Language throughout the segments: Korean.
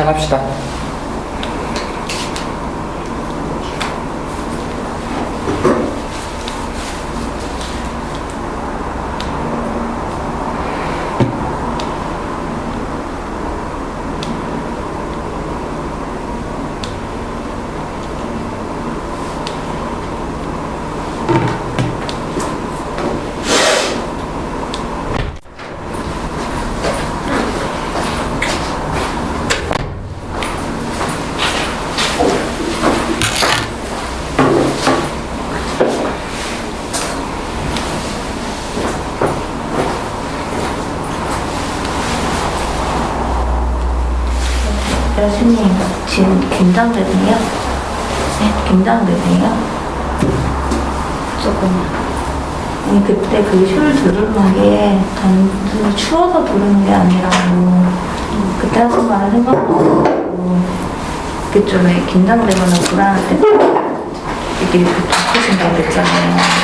시작합시다. 여수님 지금 긴장되세요? 네? 긴장되세요? 조금요. 아니 그때 그 술 들으는 게 단순히 추워서 부르는 게 아니라고 그때 하신 말을 생각하고 그쪽에 긴장되거나 불안할 때 이게 바쁘신다고 그랬잖아요.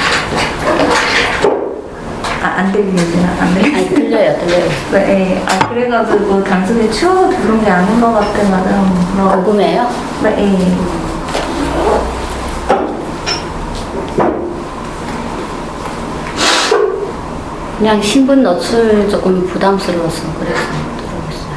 안 들리세요? 안 들리세요? 아니, 들려요. 네, 그래가지고 단순히 추워서 부른 게 아닌 것 같아가지고 궁금해요? 네. 그냥 신분 노출 조금 부담스러워서 그래서 들어오겠어요.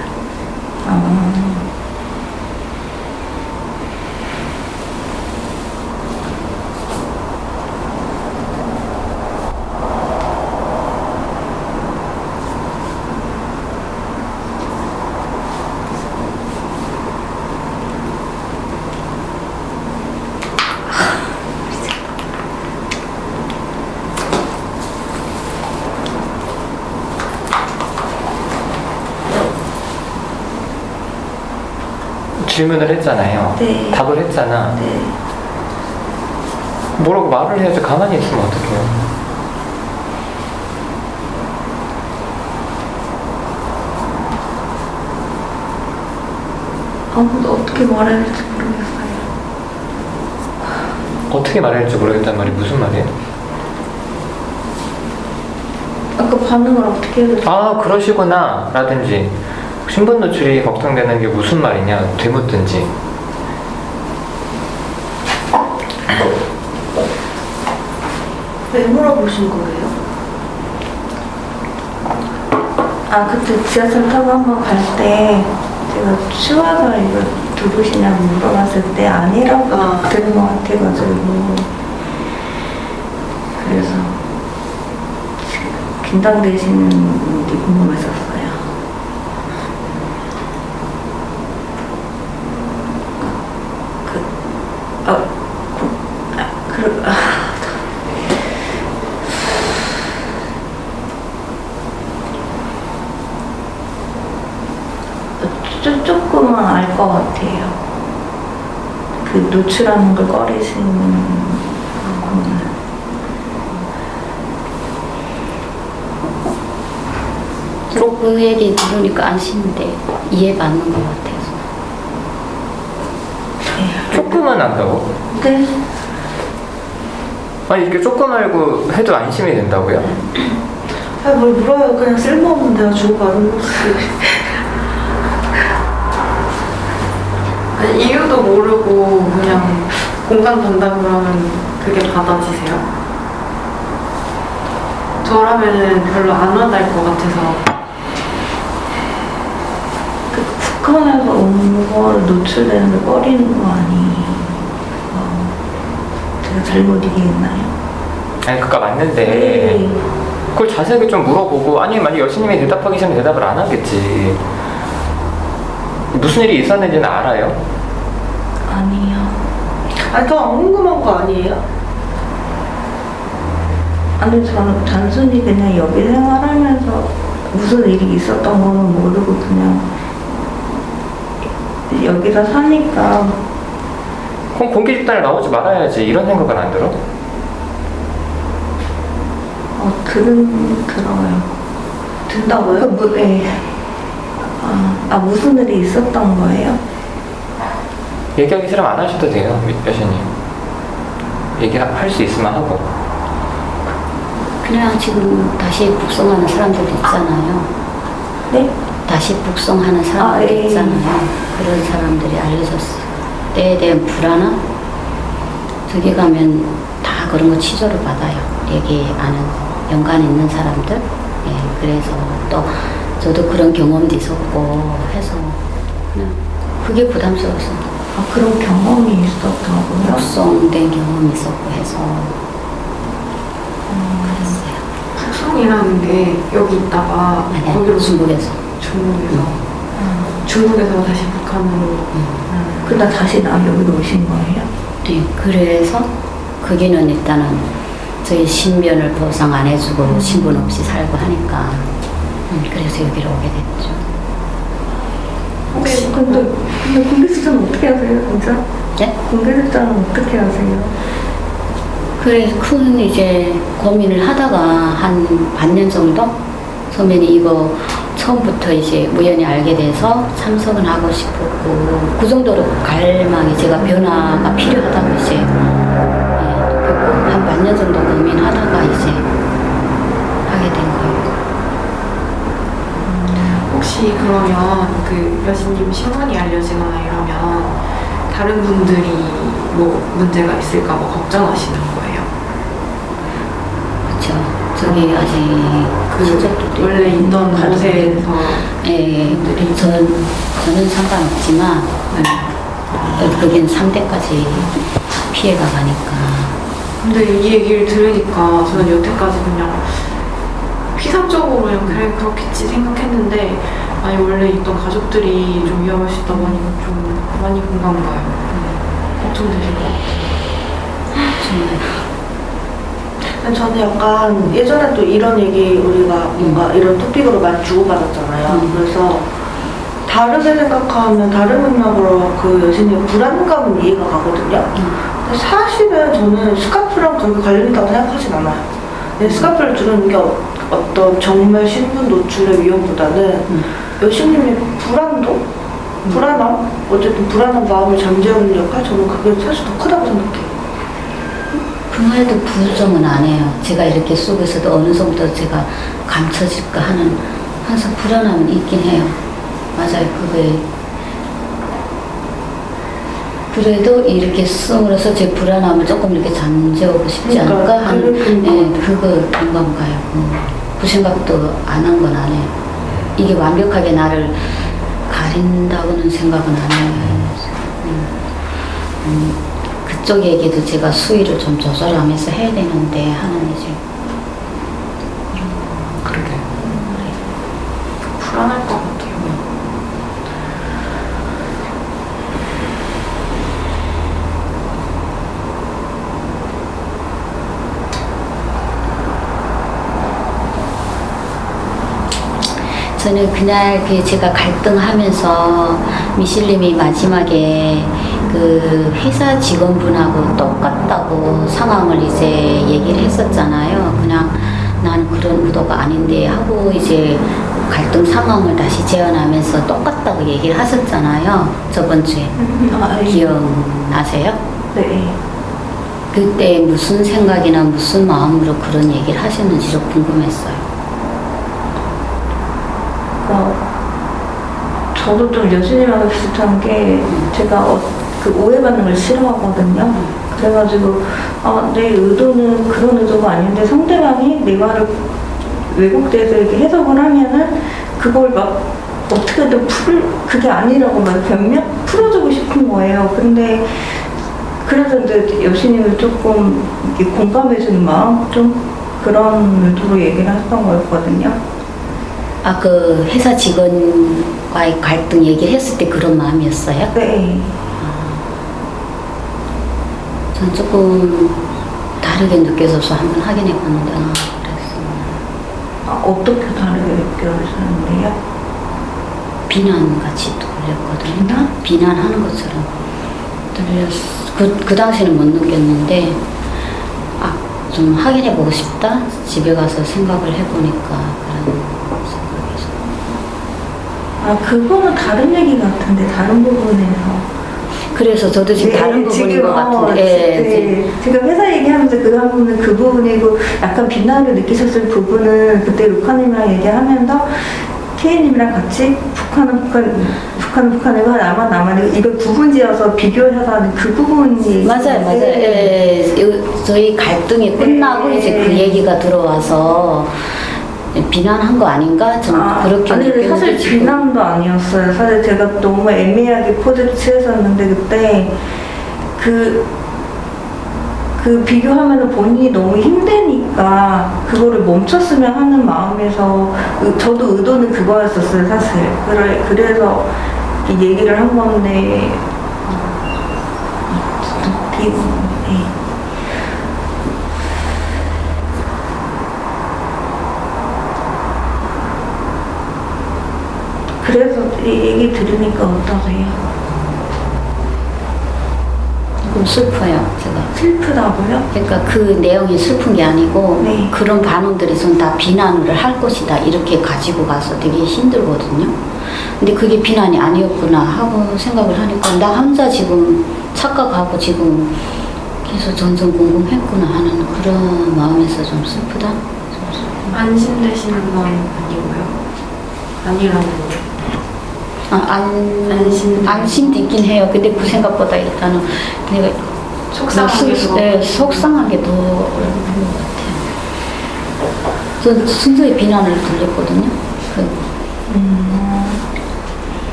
질문을 했잖아요. 네. 답을 했잖아. 네. 뭐라고 말을 해야지. 가만히 있으면 어떡해요. 아무도 어떻게 말해야 할지 모르겠어요. 어떻게 말해야 할지 모르겠다는 말이 무슨 말이에요? 아까 반응을 어떻게 해야 될지. 아, 그러시구나 라든지 신분 노출이 걱정되는 게 무슨 말이냐 되묻든지. 왜 물어보신 거예요? 그때 지하철 타고 한번 갈 때 제가 추워서 이거 두부시냐고 물어봤을 때 아니라고 들은 것 같아가지고 그래서 긴장되시는지 궁금했었어요. 조금은 알 것 같아요. 그 노출하는 걸 꺼리시는 거는. 그 얘기 들으니까 안심인데 이해받는 것 같아서. 조금은 안다고? 네. 아니 이렇게 조금 알고 해도 안심이 된다고요? 뭘 물어요. 그냥 쓸모없는 데가 주고 가는 거지. 아니, 이유도 모르고 그냥 공감 간다 그러면 그게 받아지세요? 저라면은 별로 안 와닿을 것 같아서. 그 북한에서 온 거를 노출되는 걸 꺼리는 거 아니에요? 제가 잘못 이해했나요? 아니 그니까 맞는데 네. 그걸 자세하게 좀 물어보고 아니면 만약 여신님이 대답하기 싫으면 대답을 안 하겠지. 무슨 일이 있었는지는 알아요? 아니요. 아니, 더 안 궁금한 거 아니에요? 아니 저는 단순히 그냥 여기 생활하면서 무슨 일이 있었던 거는 모르고 그냥 여기서 사니까 그럼 공개 집단에 나오지 말아야지. 이런 생각은 안 들어? 들어요. 든다고요? 네. 무슨 일이 있었던 거예요? 얘기하기 싫으면 안 하셔도 돼요, 여신님. 얘기할 수 있으면 하고. 그냥 지금 다시 북송하는 사람들 있잖아요. 네? 다시 북송하는 사람들 네. 있잖아요. 그런 사람들이 알려줬어요. 때에 대한 불안함? 저기 가면 다 그런 거 치료를 받아요. 얘기 아는 연관 있는 사람들. 예, 그래서 또 저도 그런 경험도 있었고 해서 그냥 그게 부담스러워서 아, 그런 경험이 있었다고요? 육성된 경험이 있었고 해서 그랬어요. 숙성이라는 게 여기 있다가 아니, 거기로 중국에서. 중국에서 다시 북한으로 그러다 다시 여기로 오신 거예요? 네, 그래서 거기는 일단은 저희 신변을 보상 안 해주고 신분 없이 살고 하니까 그래서 여기로 오게 됐죠. 혹시 근데 공개 수사는 어떻게 하세요, 진짜? 네? 공개 수사는 어떻게 하세요? 그래 큰 이제 고민을 하다가 한 반년 정도 선배님 이거 처음부터 이제 우연히 알게 돼서 참석은 하고 싶었고 그 정도로 갈망이 제가 변화가 필요하다고 이제 한 반년 정도 고민하다가 이제 하게 된 거예요. 혹시 그러면 그 여신님 신원이 알려지거나 이러면 다른 분들이 뭐 문제가 있을까 뭐 걱정하시는 거예요? 그렇죠. 저기 아직 그 원래 있던 곳에서 예, 저는 상관없지만 거긴 3대까지 피해가 가니까. 근데 이 얘기를 들으니까 저는 여태까지 그냥 피상적으로 그냥 그렇겠지 생각했는데 아니 원래 있던 가족들이 좀 위험할 수 있다고 하니까 좀 많이 공감 가요. 걱정되실 것 같아요. 정말 저는 약간 예전에도 이런 얘기 우리가 뭔가 이런 토픽으로 많이 주고받았잖아요. 그래서 다르게 생각하면 다른 맥락으로 그 여신의 불안감은 이해가 가거든요. 근데 사실은 저는 스카프랑 그렇게 관련있다고 생각하진 않아요. 근데 스카프를 두르는 게 어떤 정말 신분 노출의 위험보다는 여신님의 불안도? 불안함? 어쨌든 불안한 마음을 잠재우는 역할? 저는 그게 사실 더 크다고 생각해요. 그 말도 부정은 안 해요. 제가 이렇게 속에서도 어느 정도 제가 감춰질까 하는 항상 불안함은 있긴 해요. 맞아요. 그게 그래도 이렇게 씀으로써 제 불안함을 조금 이렇게 잠재우고 싶지 그러니까 않을까 하는 그거 공감 가요. 그 생각도 안 한 건 안 해요. 이게 완벽하게 나를 가린다고는 생각은 안 해요. 그쪽에게도 제가 수위를 좀 조절하면서 해야 되는데 하는 이제 그러게. 불안할 것 같아요. 저는 그날 그 제가 갈등하면서 미실님이 마지막에 그 회사 직원분하고 똑같다고 상황을 이제 얘기를 했었잖아요. 그냥 나는 그런 의도가 아닌데 하고 이제 갈등 상황을 다시 재현하면서 똑같다고 얘기를 하셨잖아요. 저번 주에. 기억나세요? 네. 그때 무슨 생각이나 무슨 마음으로 그런 얘기를 하셨는지 좀 궁금했어요. 저도 좀 여신이랑 비슷한 게 제가 그 오해받는 걸 싫어하거든요. 그래가지고 내 의도는 그런 의도가 아닌데 상대방이 내 말을 왜곡돼서 이렇게 해석을 하면은 그걸 막 어떻게든 그게 아니라고 막 풀어주고 싶은 거예요. 근데 그래서 이제 여신님을 조금 이렇게 공감해주는 마음 좀 그런 의도로 얘기를 했던 거였거든요. 그 회사 직원과의 갈등 얘기를 했을 때 그런 마음이었어요? 네. 전 조금 다르게 느껴져서 한번 확인해 봤는데 그랬어요. 어떻게 다르게 느껴지는데요? 비난같이 들렸거든요. 비난하는 것처럼 들렸어. 그 당시에는 못 느꼈는데 좀 확인해 보고 싶다. 집에 가서 생각을 해보니까 그런 그거는 다른 얘기 같은데 다른 부분에서. 그래서 저도 지금 다른 부분인 것 같은데. 지금 회사 얘기하면서 그 부분이고 약간 비난을 느끼셨을 부분은 그때 루카님이랑 얘기하면서 K님이랑 같이 북한은 북한이고 나만 남한이고 이걸 구분지어서 비교해서 하는 그 부분이 맞아요. 예, 저희 갈등이 끝나고 이제 그 얘기가 들어와서 비난한 거 아닌가? 저는 그렇게 아니 근데 사실 느껴지고. 비난도 아니었어요. 사실 제가 너무 애매하게 포즈를 취했었는데 그때 그 비교하면은 본인이 너무 힘드니까 그거를 멈췄으면 하는 마음에서 저도 의도는 그거였었어요 사실. 그래서 이 얘기를 한 건데 그래서 이 얘기 들으니까 어떠세요? 조금 슬퍼요, 제가. 슬프다고요? 그러니까 그 내용이 슬픈 게 아니고 네. 그런 반응들이 전 다 비난을 할 것이다 이렇게 가지고 가서 되게 힘들거든요. 근데 그게 비난이 아니었구나 하고 생각을 하니까 나 혼자 지금 착각하고 지금 계속 점점 궁금했구나 하는 그런 마음에서 좀 슬프다. 안심되시는 건 아니고요. 아니라는 거예요. 안심도 있긴 해요. 근데 그 생각보다 일단은 내가 속상하게도. 네, 속상하게도 어려운 것 같아요. 전 순수히 비난을 들렸거든요.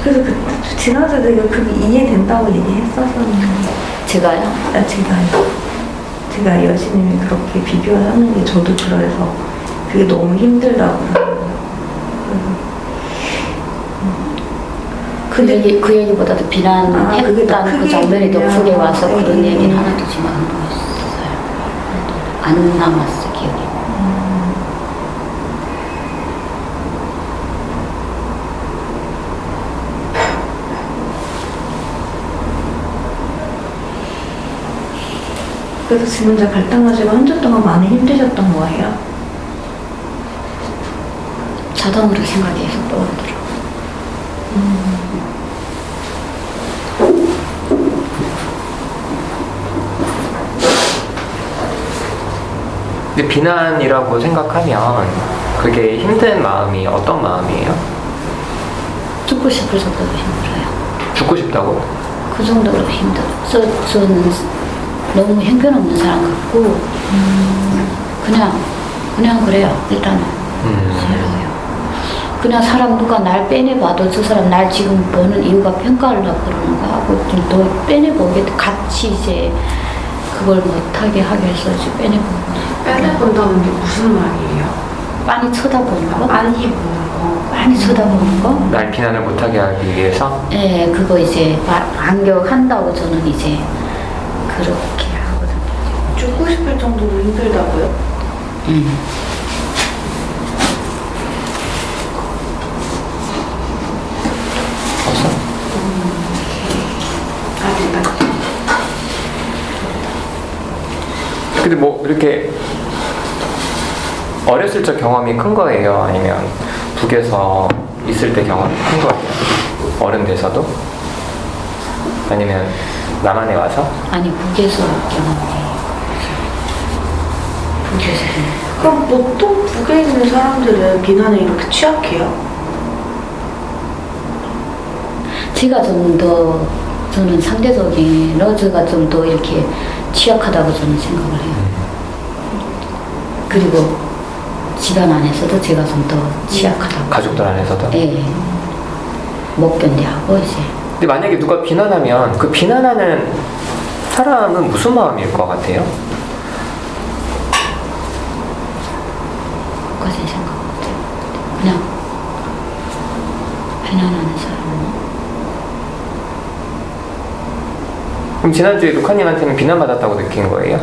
그래서 지난주에 내가 그게 이해된다고 얘기했었었는데 제가요? 제가 여신님이 그렇게 비교하는 게 저도 그래서 그게 너무 힘들다고. 그 얘기보다도 그게 더 비난했다는 그 장면이 더 크게 와서 크게 그런 예. 얘기는 하나도 지금 안 보였어요. 안 남았어, 기억이. 그래서 지금 저 갈등하시고 한 주 동안 많이 힘드셨던 거예요? 자동으로 생각이 계속 떠오르더라고요. 근데 비난이라고 생각하면 그게 힘든 마음이 어떤 마음이에요? 죽고 싶을 정도로 힘들어요. 죽고 싶다고? 그 정도로 힘들어요. 저는 너무 형편없는 사람 같고, 그냥 그래요. 일단은. 싫어요. 그냥 사람 누가 날 빼내봐도 저 사람 날 지금 보는 이유가 평가하려고 그러는 거 하고 좀 더 빼내보게 같이 이제 그걸 못하게 하기 위해서 이제 빼내보고. 빼내본다는 게 무슨 말이에요? 많이 쳐다보는 거? 많이 보는 거. 많이 쳐다보는 거? 날 비난을 못하게 하기 위해서? 네, 그거 이제 반격한다고 저는 이제 그렇게 하거든요. 죽고 싶을 정도로 힘들다고요? 없어? 아직까지. 근데 뭐 이렇게 어렸을 적 경험이 큰 거예요? 아니면 북에서 있을 때 경험이 큰 거예요? 어른 돼서도? 아니면 남한에 와서? 아니, 북에서 경험해요. 북에서. 그럼 보통 북에 있는 사람들은 비난에 이렇게 취약해요? 제가 좀 더, 저는 상대적인 러즈가 좀 더 이렇게 취약하다고 저는 생각을 해요. 그리고 집안 안에서도 제가 좀 더 취약하다고. 가족들 안에서도? 예. 못 견뎌하고 이제. 근데 만약에 누가 비난하면 그 비난하는 사람은 무슨 마음일 것 같아요? 그까지 생각 못해요. 그냥 비난하는 사람은. 그럼 지난주에 루카님한테는 비난받았다고 느낀 거예요?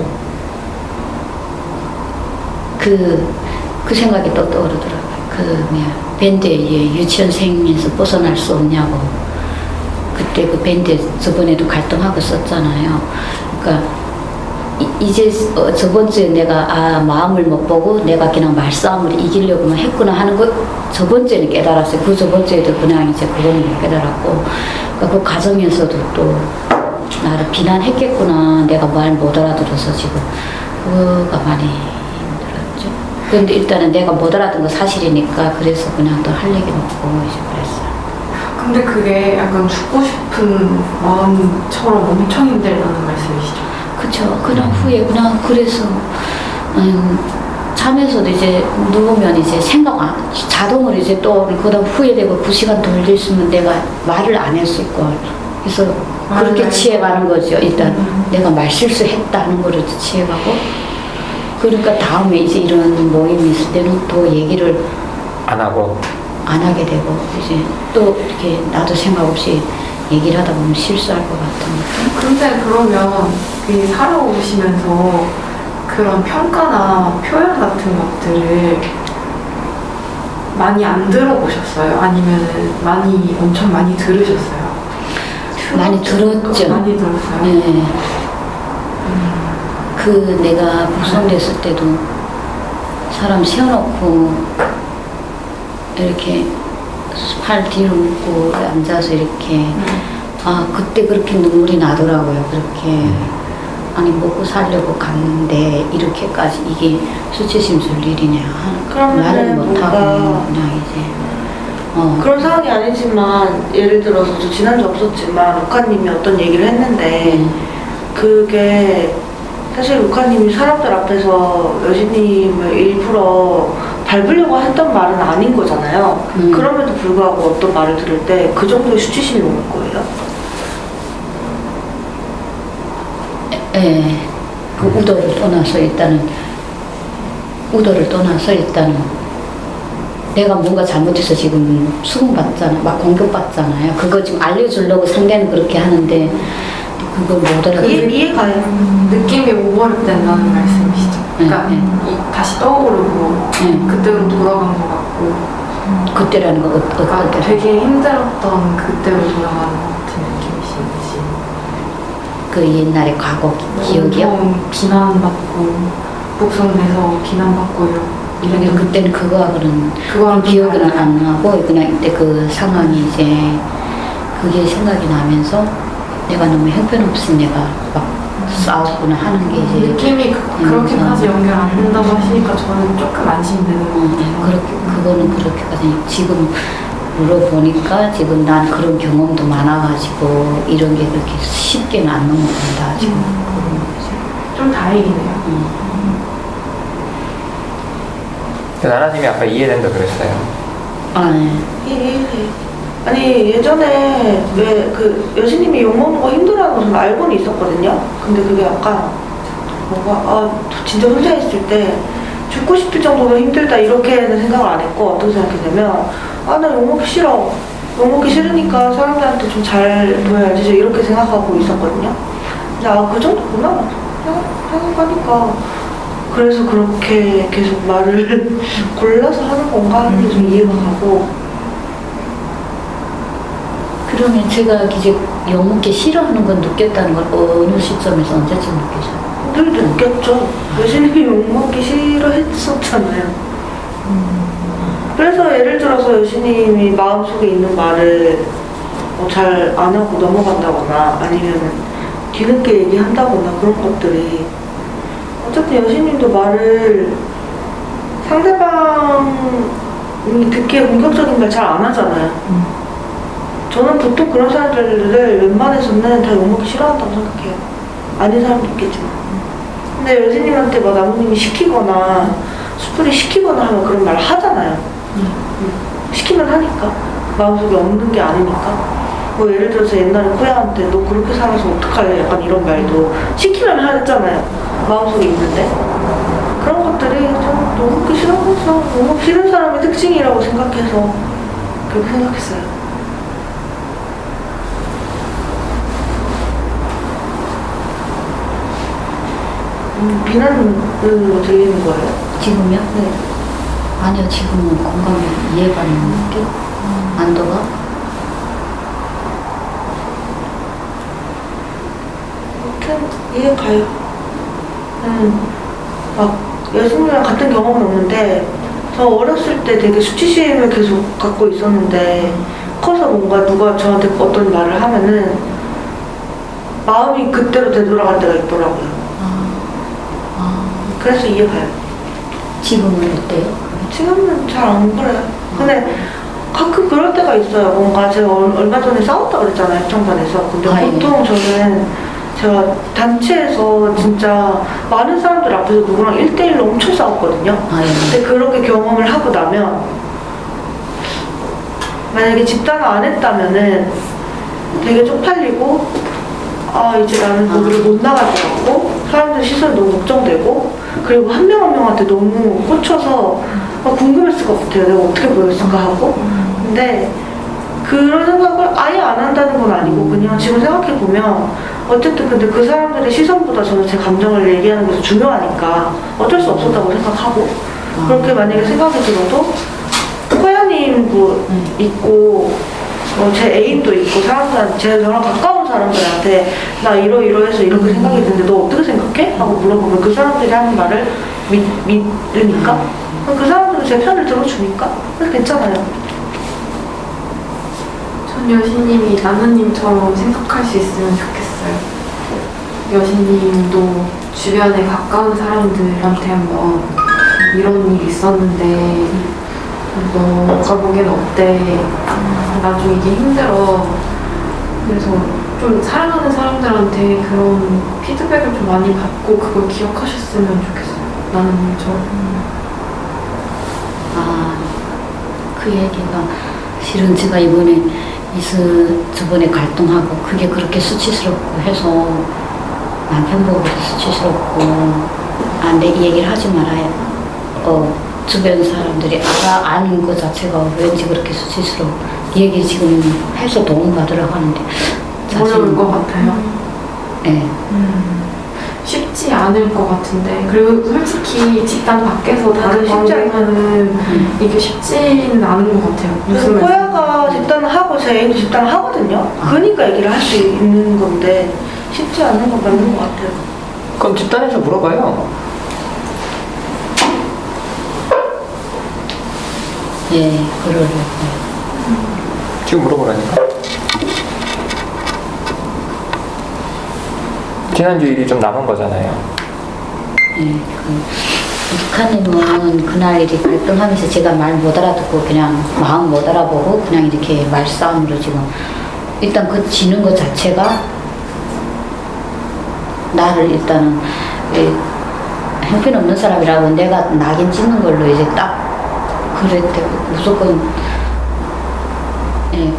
그 생각이 또 떠오르더라고요. 밴드의 유치원생에서 벗어날 수 없냐고. 그때 그 밴드 저번에도 갈등하고 썼잖아요. 그러니까 이제 저번 주에 내가 마음을 못 보고 내가 그냥 말싸움을 이기려고만 했구나 하는 거 저번 주에는 깨달았어요. 그 저번 주에도 그냥 이제 그거는 못 깨달았고, 그러니까 그 과정에서도 또 나를 비난했겠구나. 내가 말 못 알아들어서 지금 그거가 많이 힘들었죠. 그런데 일단은 내가 못 알아듣는 거 사실이니까 그래서 그냥 더 할 얘기는 없고 이제 그랬어요. 근데 그게 약간 죽고 싶은 마음처럼 엄청 힘들다는 말씀이시죠? 그쵸. 그냥 후에 그냥 그래서 잠에서도 이제 누우면 이제 자동으로 이제 또 그다음 후회되고 2시간 더 있으면 내가 말을 안 했을 걸. 그래서 그렇게 맞아요. 취해가는 거죠. 일단 내가 말 실수했다는 거를 취해가고. 그러니까 다음에 이제 이런 모임이 있을 때는 또 얘기를 안 하고 안 하게 되고 이제 또 이렇게 나도 생각 없이 얘기를 하다 보면 실수할 것 같은 느낌. 근데 그러면 그 살아오시면서 그런 평가나 표현 같은 것들을 많이 안 들어보셨어요? 아니면 엄청 많이 들으셨어요? 많이 들었죠. 많이 들었어요? 네. 그 내가 북송됐을 때도 사람 세워놓고 이렇게 팔 뒤로 묶고 앉아서 이렇게 그때 그렇게 눈물이 나더라고요. 그렇게 아니 먹고 살려고 갔는데 이렇게까지 이게 수치심 줄 일이냐 그러면은 말을 못하고 뭔가 그냥 이제 그런 상황이 아니지만 예를 들어서 저 지난주 없었지만 루카님이 어떤 얘기를 했는데 그게 사실 루카님이 사람들 앞에서 여신님을 일부러 밟으려고 했던 말은 아닌 거잖아요. 그럼에도 불구하고 어떤 말을 들을 때 그 정도의 수치심이 오는 거예요? 예, 그 우도를 떠나서 일단은 내가 뭔가 잘못해서 지금 수긍받잖아, 막 공격받잖아요. 그거 지금 알려주려고 상대는 그렇게 하는데 그걸 못 알아듣고. 이해가요. 느낌이 오버랩된다는 말씀이시죠? 그러니까 다시 떠오르고 그때로 돌아간 것 같고 그때라는 거 그러니까 어떻게? 되게 힘들었던 그때로 돌아가는 것 같은 느낌이신지 그 옛날의 과거 기억이요? 엄청 비난받고 북송돼서 비난받고 그러니까 이랬던 그때는 그거하고는 그거랑 기억은 달라요. 안 나고 그냥 이때 그 상황이 이제 그게 생각이 나면서 내가 너무 형편없이 내가 막 싸웠구나 하는 게 이제 느낌이 그렇게까지 연결 안 된다고 하시니까 저는 조금 안심되는 것 같아요. 그거는 그렇게까지 지금 물어보니까 지금 난 그런 경험도 많아가지고 이런 게 그렇게 쉽게는 안 넘어간다 지금 그런 거죠. 좀 다행이네요. 나나님이 아까 이해된다 그랬어요. 네. 이해해. 아니 예전에 왜 그 여신님이 욕먹는 거 힘들어하는 거 저는 알고는 있었거든요. 근데 그게 약간 뭔가 진짜 혼자 있을 때 죽고 싶을 정도로 힘들다 이렇게는 생각을 안 했고 어떻게 생각했냐면 나 욕먹기 싫어. 욕먹기 싫으니까 사람들한테 좀 잘 보여야지 이렇게 생각하고 있었거든요. 근데 그 정도구나 생각하니까 그래서 그렇게 계속 말을 골라서 하는 건가 하는 게 좀 이해가 가고 그러면 제가 이제 욕먹기 싫어하는 건 느꼈다는 걸 어느 시점에서 언제쯤 느끼셨어요? 늘 느꼈죠. 여신님이 욕먹기 싫어했었잖아요. 그래서 예를 들어서 여신님이 마음속에 있는 말을 잘 안 하고 넘어간다거나 아니면 뒤늦게 얘기한다거나 그런 것들이 어쨌든 여신님도 말을 상대방이 듣기에 공격적인 말 잘 안 하잖아요. 저는 보통 그런 사람들을 웬만해서는 다 욕먹기 싫어한다고 생각해요. 아닌 사람도 있겠지만. 근데 여신님한테 막 나무님이 시키거나 수풀이 시키거나 하면 그런 말을 하잖아요. 시키면 하니까. 마음속에 없는 게 아니니까. 뭐 예를 들어서 옛날에 코야한테 너 그렇게 살아서 어떡할래? 약간 이런 말도 시키면 하잖아요. 마음속에 있는데. 그런 것들이 좀 욕먹기 싫어서 욕먹기 싫은 사람의 특징이라고 생각해서 그렇게 생각했어요. 비난으로 들리는 거예요? 지금요? 네. 아니요, 지금은 건강에 이해가는 느낌? 안도가? 아무튼 이해가요. 막 여신님이랑 같은 경험은 없는데 저 어렸을 때 되게 수치심을 계속 갖고 있었는데 커서 뭔가 누가 저한테 어떤 말을 하면은 마음이 그때로 되돌아갈 때가 있더라고요. 그래서 이해가요. 지금은 어때요? 지금은 잘 안 그래요. 근데 가끔 그럴 때가 있어요. 뭔가 제가 얼마 전에 싸웠다 그랬잖아요, 합창단에서. 근데 아, 예. 보통 저는 제가 단체에서 진짜 많은 사람들 앞에서 누구랑 1대1로 엄청 싸웠거든요. 아, 예. 근데 그렇게 경험을 하고 나면 만약에 집단을 안 했다면은 되게 쪽팔리고 아 이제 나는 거기를 못 나갈 것 같고 사람들 시선이 너무 걱정되고 그리고 한 명 한 명한테 너무 꽂혀서 궁금했을 것 같아요. 내가 어떻게 보였을까 하고. 근데 그런 생각을 아예 안 한다는 건 아니고 그냥 지금 생각해보면 어쨌든 근데 그 사람들의 시선보다 저는 제 감정을 얘기하는 게 더 중요하니까 어쩔 수 없었다고 생각하고 그렇게 만약에 생각이 들어도 호야님도 있고 제 애인도 있고 사람들한테 저랑 가까운 사람들한테 나 이러이러해서 이렇게 생각이 드는데 너 어떻게 생각해? 하고 물어보면 그 사람들이 하는 말을 믿으니까 그 사람들은 제 편을 들어주니까 그래서 괜찮아요. 전 여신님이 나나님처럼 생각할 수 있으면 좋겠어요. 여신님도 주변에 가까운 사람들한테 한번 이런 일이 있었는데 너가 보기엔 어때? 나중에 이게 힘들어. 그래서 좀 사랑하는 사람들한테 그런 피드백을 좀 많이 받고 그걸 기억하셨으면 좋겠어요. 나나님처럼. 아, 그 얘기가 실은 제가 이번에 저번에 갈등하고 그게 그렇게 수치스럽고 해서 남편 보고 수치스럽고 내 이 얘기를 하지 말아요. 주변 사람들이 아는 것 자체가 왠지 그렇게 수치스러워. 이 얘기 지금 해서 도움받으라고 하는데 어려울 것 같아요. 네. 쉽지 않을 것 같은데 그리고 솔직히 집단 밖에서 다른 쉽지 관계는 이게 쉽지는 않은 것 같아요. 그래서 무슨 호야가 집단을 하고 제 애인도 집단을 하거든요. 그러니까 얘기를 할 수 있는 건데 쉽지 않은 건 맞는 것 같아요. 그럼 집단에서 물어봐요. 예, 그러려고요. 지금 물어보라니까. 지난주 일이 좀 남은 거잖아요. 예, 북한님은 그날 이렇게 갈등하면서 제가 말 못 알아듣고 그냥 마음 못 알아보고 그냥 이렇게 말싸움으로 지금 일단 그 지는 것 자체가 나를 일단은 형편없는 사람이라고 내가 낙인 찍는 걸로 이제 딱 그랬대 무조건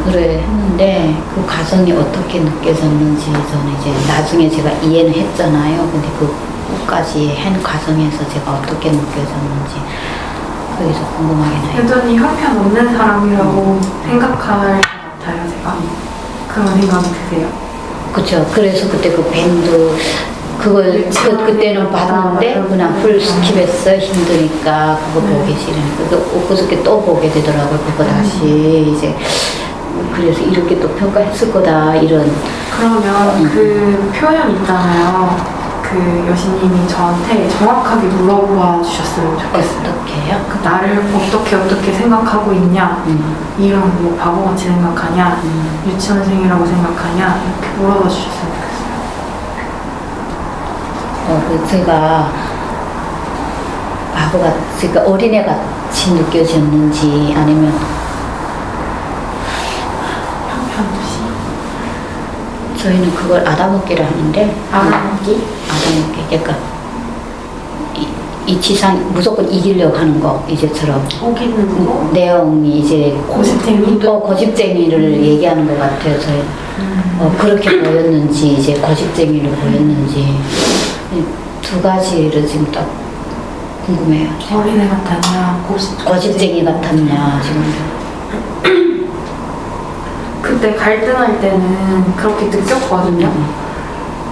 그래 했는데 그 과정이 어떻게 느껴졌는지 저는 이제 나중에 제가 이해는 했잖아요. 근데 그까지 한 과정에서 제가 어떻게 느껴졌는지 그게 좀 궁금하긴 해요. 여전히 형편없는 사람이라고 생각할 것 같아요. 제가 그런 생각이 드세요. 그렇죠. 그래서 그때 그 밴드 그걸 그때는 봤는데 그냥 풀 스킵했어. 힘드니까 그거 보기 싫으니까 엊그저께 또 보게 되더라고요. 그거 다시 이제 그래서 이렇게 또 평가했을 거다 이런. 그러면 그 표현 있잖아요. 그 여신님이 저한테 정확하게 물어봐 주셨으면 좋겠어요. 어떻게 해요? 그 나를 어떻게 생각하고 있냐, 이런 뭐 바보같이 생각하냐, 유치원생이라고 생각하냐 이렇게 물어봐 주셨으면 좋겠어요. 제가 바보같이 그러니까 어린애같이 느껴졌는지 아니면 형편없이 저희는 그걸 아다먹기를 하는데 알아보기? 아다먹기 그러니까 이 지상 무조건 이기려고 하는 거 이제처럼 우기는 거? 내용이 이제 고집쟁이? 고집쟁이를 얘기하는 것 같아요. 저희 그렇게 보였는지 이제 고집쟁이로 보였는지 두 가지를 지금 딱 궁금해요. 어린애 같았냐, 고집쟁이 같았냐 지금. 그때 갈등할 때는 그렇게 느꼈거든요.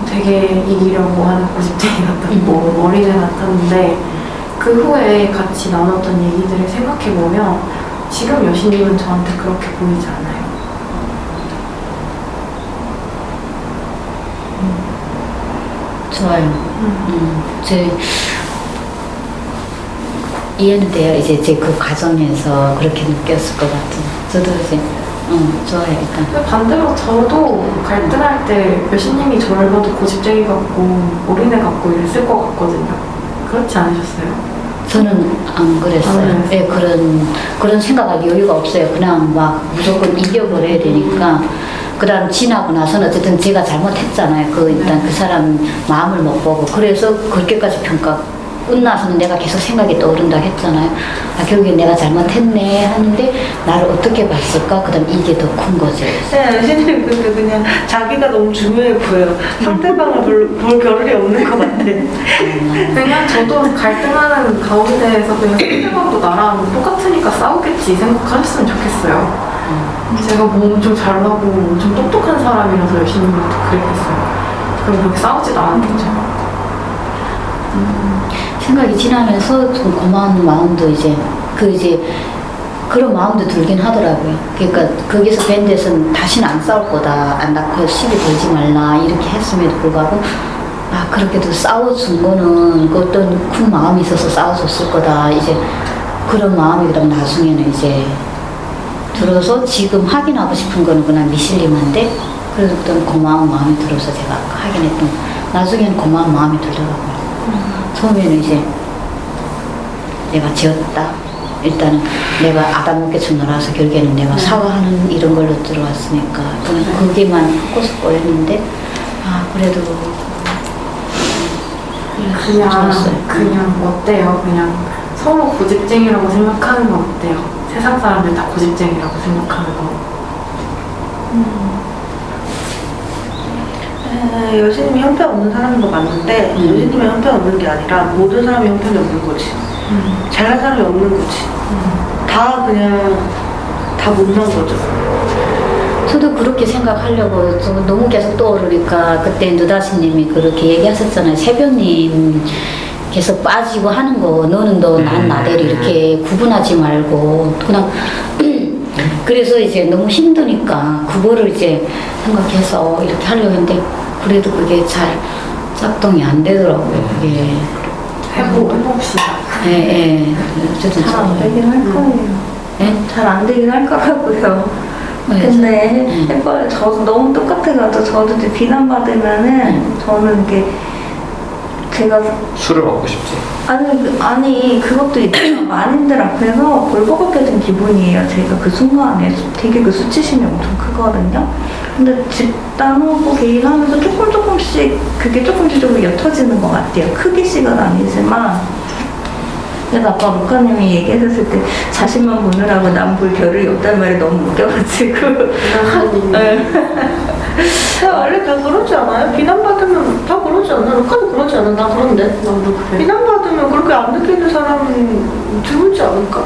되게 이기려고 하는 고집쟁이 같았고 어린애 같았는데 그 후에 같이 나눴던 얘기들을 생각해보면 지금 여신님은 저한테 그렇게 보이지 않아요. 좋아요. 제 이해는 돼요. 이제 제 그 과정에서 그렇게 느꼈을 것 같은. 저도 이제 좋아요. 일단. 반대로 저도 갈등할 때 여신님이 저를 봐도 고집쟁이 같고 어린애 같고 이랬을 것 같거든요. 그렇지 않으셨어요? 저는 안 그랬어요. 예, 그런 생각할 여유가 없어요. 그냥 막 무조건 이겨버려야 되니까. 그다음 지나고 나서는 어쨌든 제가 잘못했잖아요. 일단 그 사람 마음을 못 보고. 그래서 그렇게까지 평가 끝나서는 내가 계속 생각이 떠오른다고 했잖아요. 아, 결국엔 내가 잘못했네 하는데 나를 어떻게 봤을까? 그다음 이게 더 큰 거죠. 네, 여신님 근데 그냥 자기가 너무 중요해 보여. 상대방을 볼 겨를이 없는 것 같아. 그냥 저도 갈등하는 가운데에서 그냥 상대방도 나랑 똑같으니까 싸우겠지 생각하셨으면 좋겠어요. 제가 뭐 엄청 잘나고 엄청 똑똑한 사람이라서 열심히 그랬겠어요. 그럼 그렇게 싸우지도 않았겠죠. 생각이 지나면서 좀 고마운 마음도 이제 그런 마음도 들긴 하더라고요. 그러니까 거기서 뵌 데서는 다시는 안 싸울 거다. 안 낳고 시비 걸지 말라 이렇게 했음에도 불구하고 아 그렇게도 싸워준 거는 그 어떤 큰 마음이 있어서 싸워줬을 거다. 이제 그런 마음이 그럼 나중에는 이제 들어서 지금 확인하고 싶은 거는 그냥 미실림한데 그래도 어떤 고마운 마음이 들어서 제가 하긴 했던 나중에는 고마운 마음이 들더라고요. 처음에는 이제 내가 지었다. 일단은 내가 아담롭게 놀아서 결국에는 내가 사과하는 이런 걸로 들어왔으니까 그냥 그게만 하고서 꼬였는데 아 그래도 그냥 어때요? 그냥 서로 고집쟁이라고 생각하는 건 어때요? 세상 사람들 다 고집쟁이라고 생각하는 거. 여신님이 형편없는 사람인 거 맞는데 여신님이 형편없는 게 아니라 모든 사람이 형편이 없는 거지. 잘난 사람이 없는 거지. 다 그냥 다 못난 거죠. 저도 그렇게 생각하려고 좀 너무 계속 떠오르니까 그때 느다시님이 그렇게 얘기하셨잖아요. 새벽님 계속 빠지고 하는 거 너는 너 난 나대로 이렇게 구분하지 말고 그냥 그래서 이제 너무 힘드니까 그거를 이제 생각해서 이렇게 하려고 했는데 그래도 그게 잘 작동이 안 되더라고요. 그게 해봅시다. 예. 어쨌든 잘 안 되긴 할 거예요. 예? 잘 안 되긴 할 것 같고요. 네, 근데 해봐요. 저도 너무 똑같아가지고 저도 이제 비난받으면은 저는 이게 제가 술을 먹고 싶지. 아니 그것도 있지만 마님들 앞에서 벌거벗게 된 기분이에요. 제가 그 순간에 되게 그 수치심이 엄청 크거든요. 근데 집단하고 개인하면서 조금씩 그게 조금씩 옅어지는 것 같아요. 크기씩은 아니지만. 그래서 아까 루카님이 얘기하셨을 때 자신만 보느라고 남 볼 겨를이 없단 말이 너무 웃겨가지고 네. 원래 다 그러지 않아요? 비난받으면 다 그러지 않아? 루카도 그러지 않아? 나 그런데. 나도 그래. 비난받으면 그렇게 안 느끼는 사람은 드물지 않을까?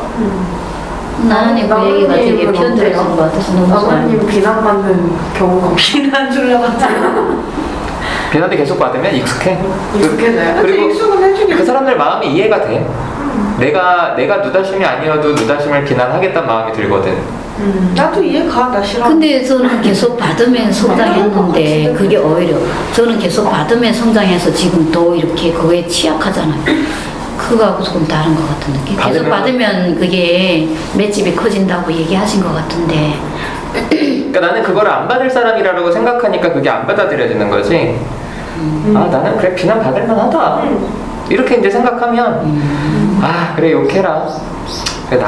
나는 그 얘기가 되게 편들어진 것 같아서 너무 좋아요. 아버님 비난받는 경우가 비난 줄라봤잖아. 비난도 계속 받으면 익숙해. 익숙해져요? 그리고 익숙은 해주겠지. 그 사람들 마음이 이해가 돼. 내가 누다심이 아니어도 누다심을 비난하겠다는 마음이 들거든. 나도 이해가. 나 싫어. 근데 저는 계속 받으면 성장했는데 그게 오히려 저는 계속 받으면 성장해서 지금 더 이렇게 그거에 취약하잖아요. 그거하고 조금 다른 것 같은 느낌. 계속 받으면 그게 맷집이 커진다고 얘기하신 것 같은데. 그러니까 나는 그걸 안 받을 사람이라고 생각하니까 그게 안 받아들여지는 거지. 아 나는 그래 비난 받을 만하다. 이렇게 이제 생각하면 아 그래 욕해라. 그래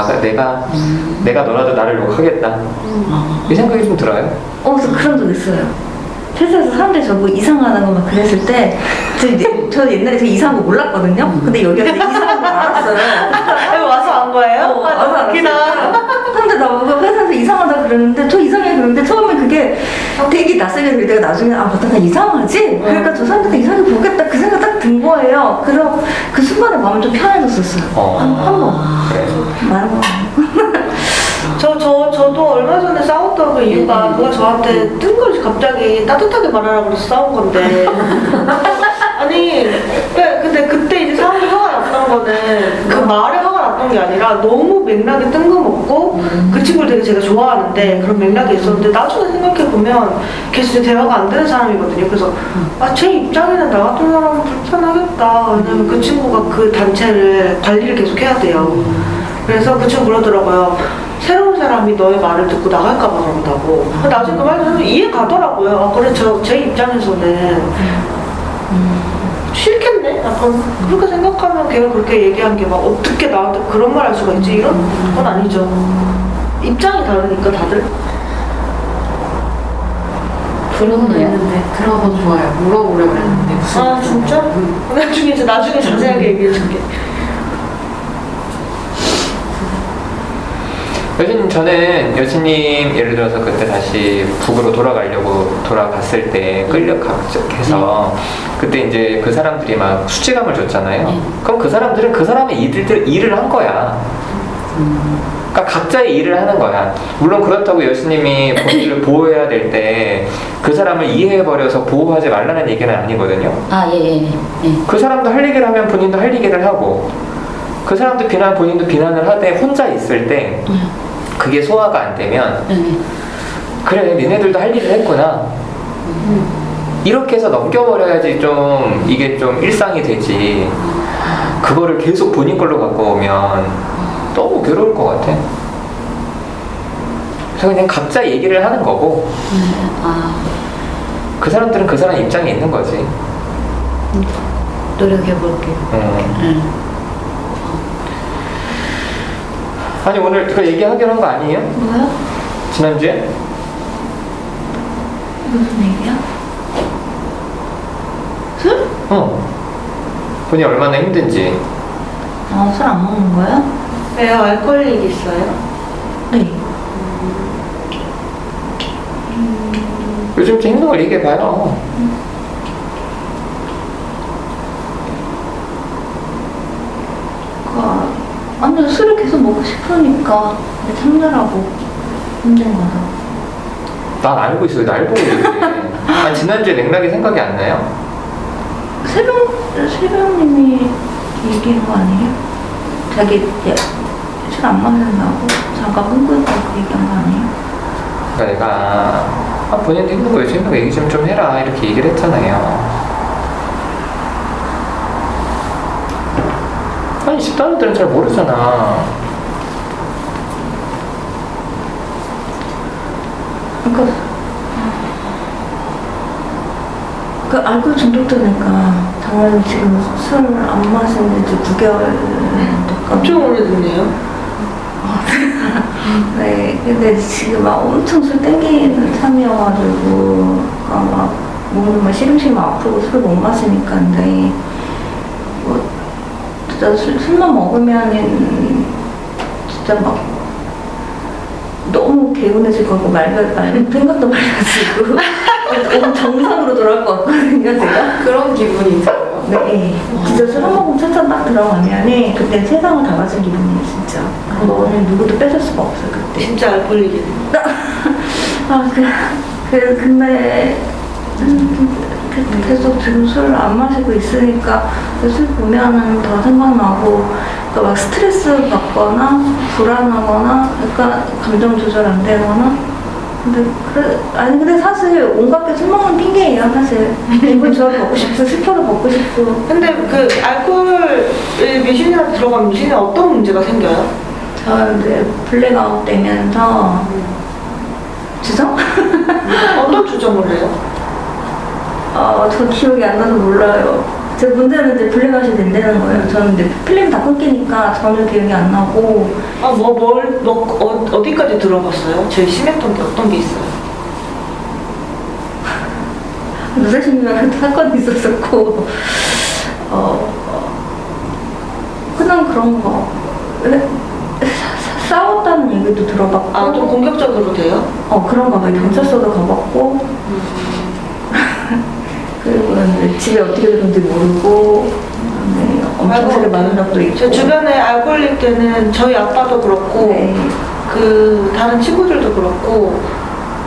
내가 너라도 나를 욕하겠다. 이 생각이 좀 들어요. 그래서 그런 적 있어요. 회사에서 사람들이 저보고 이상하다고 막 그랬을 때 저 옛날에 되게 이상한 거 몰랐거든요. 근데 여기 와서 이상한 거 알았어요. 여기 와서 안 거예요? 와서 너무 웃기다. 근데 나보고 회사에서 이상하다 그랬는데 저 이상해 그랬는데 처음에 그게 되게 낯설게 들리다가 나중에 맞다 나 이상하지? 그러니까 저 사람들 이상하게 보겠다 그 생각 딱 든 거예요. 그래서 그 순간에 마음이 좀 편해졌었어요. 한 번. 그래. 많은 거 저도 얼마 전에 싸웠던 그 이유가 누가 저한테 뜬금없이 갑자기 따뜻하게 말하라고 그래서 싸운 건데. 아니, 근데 그때 이제 사람이 화가 났던 거는 그 말에 화가 났던 게 아니라 너무 맥락이 뜬금없고 그 친구를 되게 제가 좋아하는데 그런 맥락이 있었는데 나중에 생각해보면 걔 진짜 대화가 안 되는 사람이거든요. 그래서 제 입장에는 나 같은 사람은 불편하겠다. 왜냐면 그 친구가 그 단체를 관리를 계속 해야 돼요. 그래서 그 친구 그러더라고요. 새로운 사람이 너의 말을 듣고 나갈까봐 그런다고. 나중에 그 말은 이해 가더라고요. 그래, 제 입장에서는 싫겠네? 돼? 약간 그렇게 생각하면 걔가 그렇게 얘기한 게 막 어떻게 나한테 그런 말 할 수가 있지? 이런 건 아니죠. 입장이 다르니까 다들. 그런 있는데 들어가도 좋아요. 물어보려고 했는데 무슨 아 진짜? 나중에 자세하게 얘기해줄게. 여신님, 저는 여신님 예를 들어서 그때 다시 북으로 돌아갔을 때 끌려가서 그때 이제 그 사람들이 막 수치감을 줬잖아요. 그럼 그 사람들은 그 사람의 일을 한 거야. 그러니까 각자의 일을 하는 거야. 물론 그렇다고 여신님이 본인을 보호해야 될 때 그 사람을 이해해버려서 보호하지 말라는 얘기는 아니거든요. 예. 그 사람도 할 얘기를 하면 본인도 할 얘기를 하고, 그 사람도 비난하면 본인도 비난을 하되, 혼자 있을 때 그게 소화가 안 되면 그래, 니네들도 할 일을 했구나, 이렇게 해서 넘겨버려야지 좀 이게 좀 일상이 되지. 그거를 계속 본인 걸로 갖고 오면 너무 괴로울 것 같아. 그래서 그냥 각자 얘기를 하는 거고, 그 사람들은 그 사람 입장에 있는 거지. 노력해볼게요. 아니, 오늘 그 얘기하기로 한 거 아니에요? 뭐야? 지난주에? 무슨 얘기야? 술? 본인이 얼마나 힘든지. 아, 술 안 먹는 거야? 왜요? 알코올릭 있어요? 네. 요즘 좀 힘든 걸 얘기해봐요. 아니, 술을 계속 먹고 싶으니까 참느라고 힘든 거죠. 난 알고 있어요. 날 보고 얘기해. 아니, 지난주에 맥락이 생각이 안 나요? 새벽님이 얘기한 거 아니에요? 자기 술 안 마신다고 잠깐 끊고 있다고 얘기한 거 아니에요? 그러니까 내가 본인도 힘든 거 요즘 힘든 거 얘기 좀 해라, 이렇게 얘기를 했잖아요. 아니, 집단들은 잘 모르잖아. 그러니까 그 알코올 중독자니까 당연히 지금 술 안 마신 지 9개월 됐거든요. 엄청 오래됐네요. 네, 근데 지금 막 엄청 술 땡기는 참이어가지고 막 몸이 막 시름시름 아프고 술을 못 마시니까. 근데 뭐 진짜 술만 먹으면은 진짜 막 너무 개운해질 거고 생각도 맑아지고 너무 정상으로 돌아올 것 같거든요, 제가. 그런 기분이 있어요. 네, 진짜 술 한 모금 천천 딱 들어가면은 그때 세상을 다 가진 기분이에요, 진짜. 그거는 누구도 뺏을 수가 없어요, 그때. 진짜 알코올릭이네. 근데 계속 지금 술 안 마시고 있으니까 술 보면은 더 생각나고, 그러니까 막 스트레스 받거나 불안하거나 약간 감정 조절 안 되거나. 근데 사실 온갖 게 술 먹는 핑계예요, 사실. 기분 좋아 먹고 싶고 슬퍼도 먹고 싶고. 근데 그 알코올 미신이나 들어가면 미신에 어떤 문제가 생겨요? 저 이제 블랙아웃 되면서 주정? 어떤 주정을 해요? 저 기억이 안 나서 몰라요. 제 문제는 이제 블랙아웃이 된다는 거예요. 저는 이제 필름 다 끊기니까 전혀 기억이 안 나고. 어디까지 들어봤어요? 제일 심했던 게 어떤 게 있어요? 누사신이랑 사건이 있었었고, 그냥 그런 거. 싸웠다는 얘기도 들어봤고. 좀 공격적으로 돼요? 그런 거 막 경찰서도 가봤고. 그리고 이제 집에 어떻게 들었는지 모르고. 네, 엄청 술을 마는 적도 있고. 제 주변에 알코올릭 때는 저희 아빠도 그렇고, 네. 그 다른 친구들도 그렇고,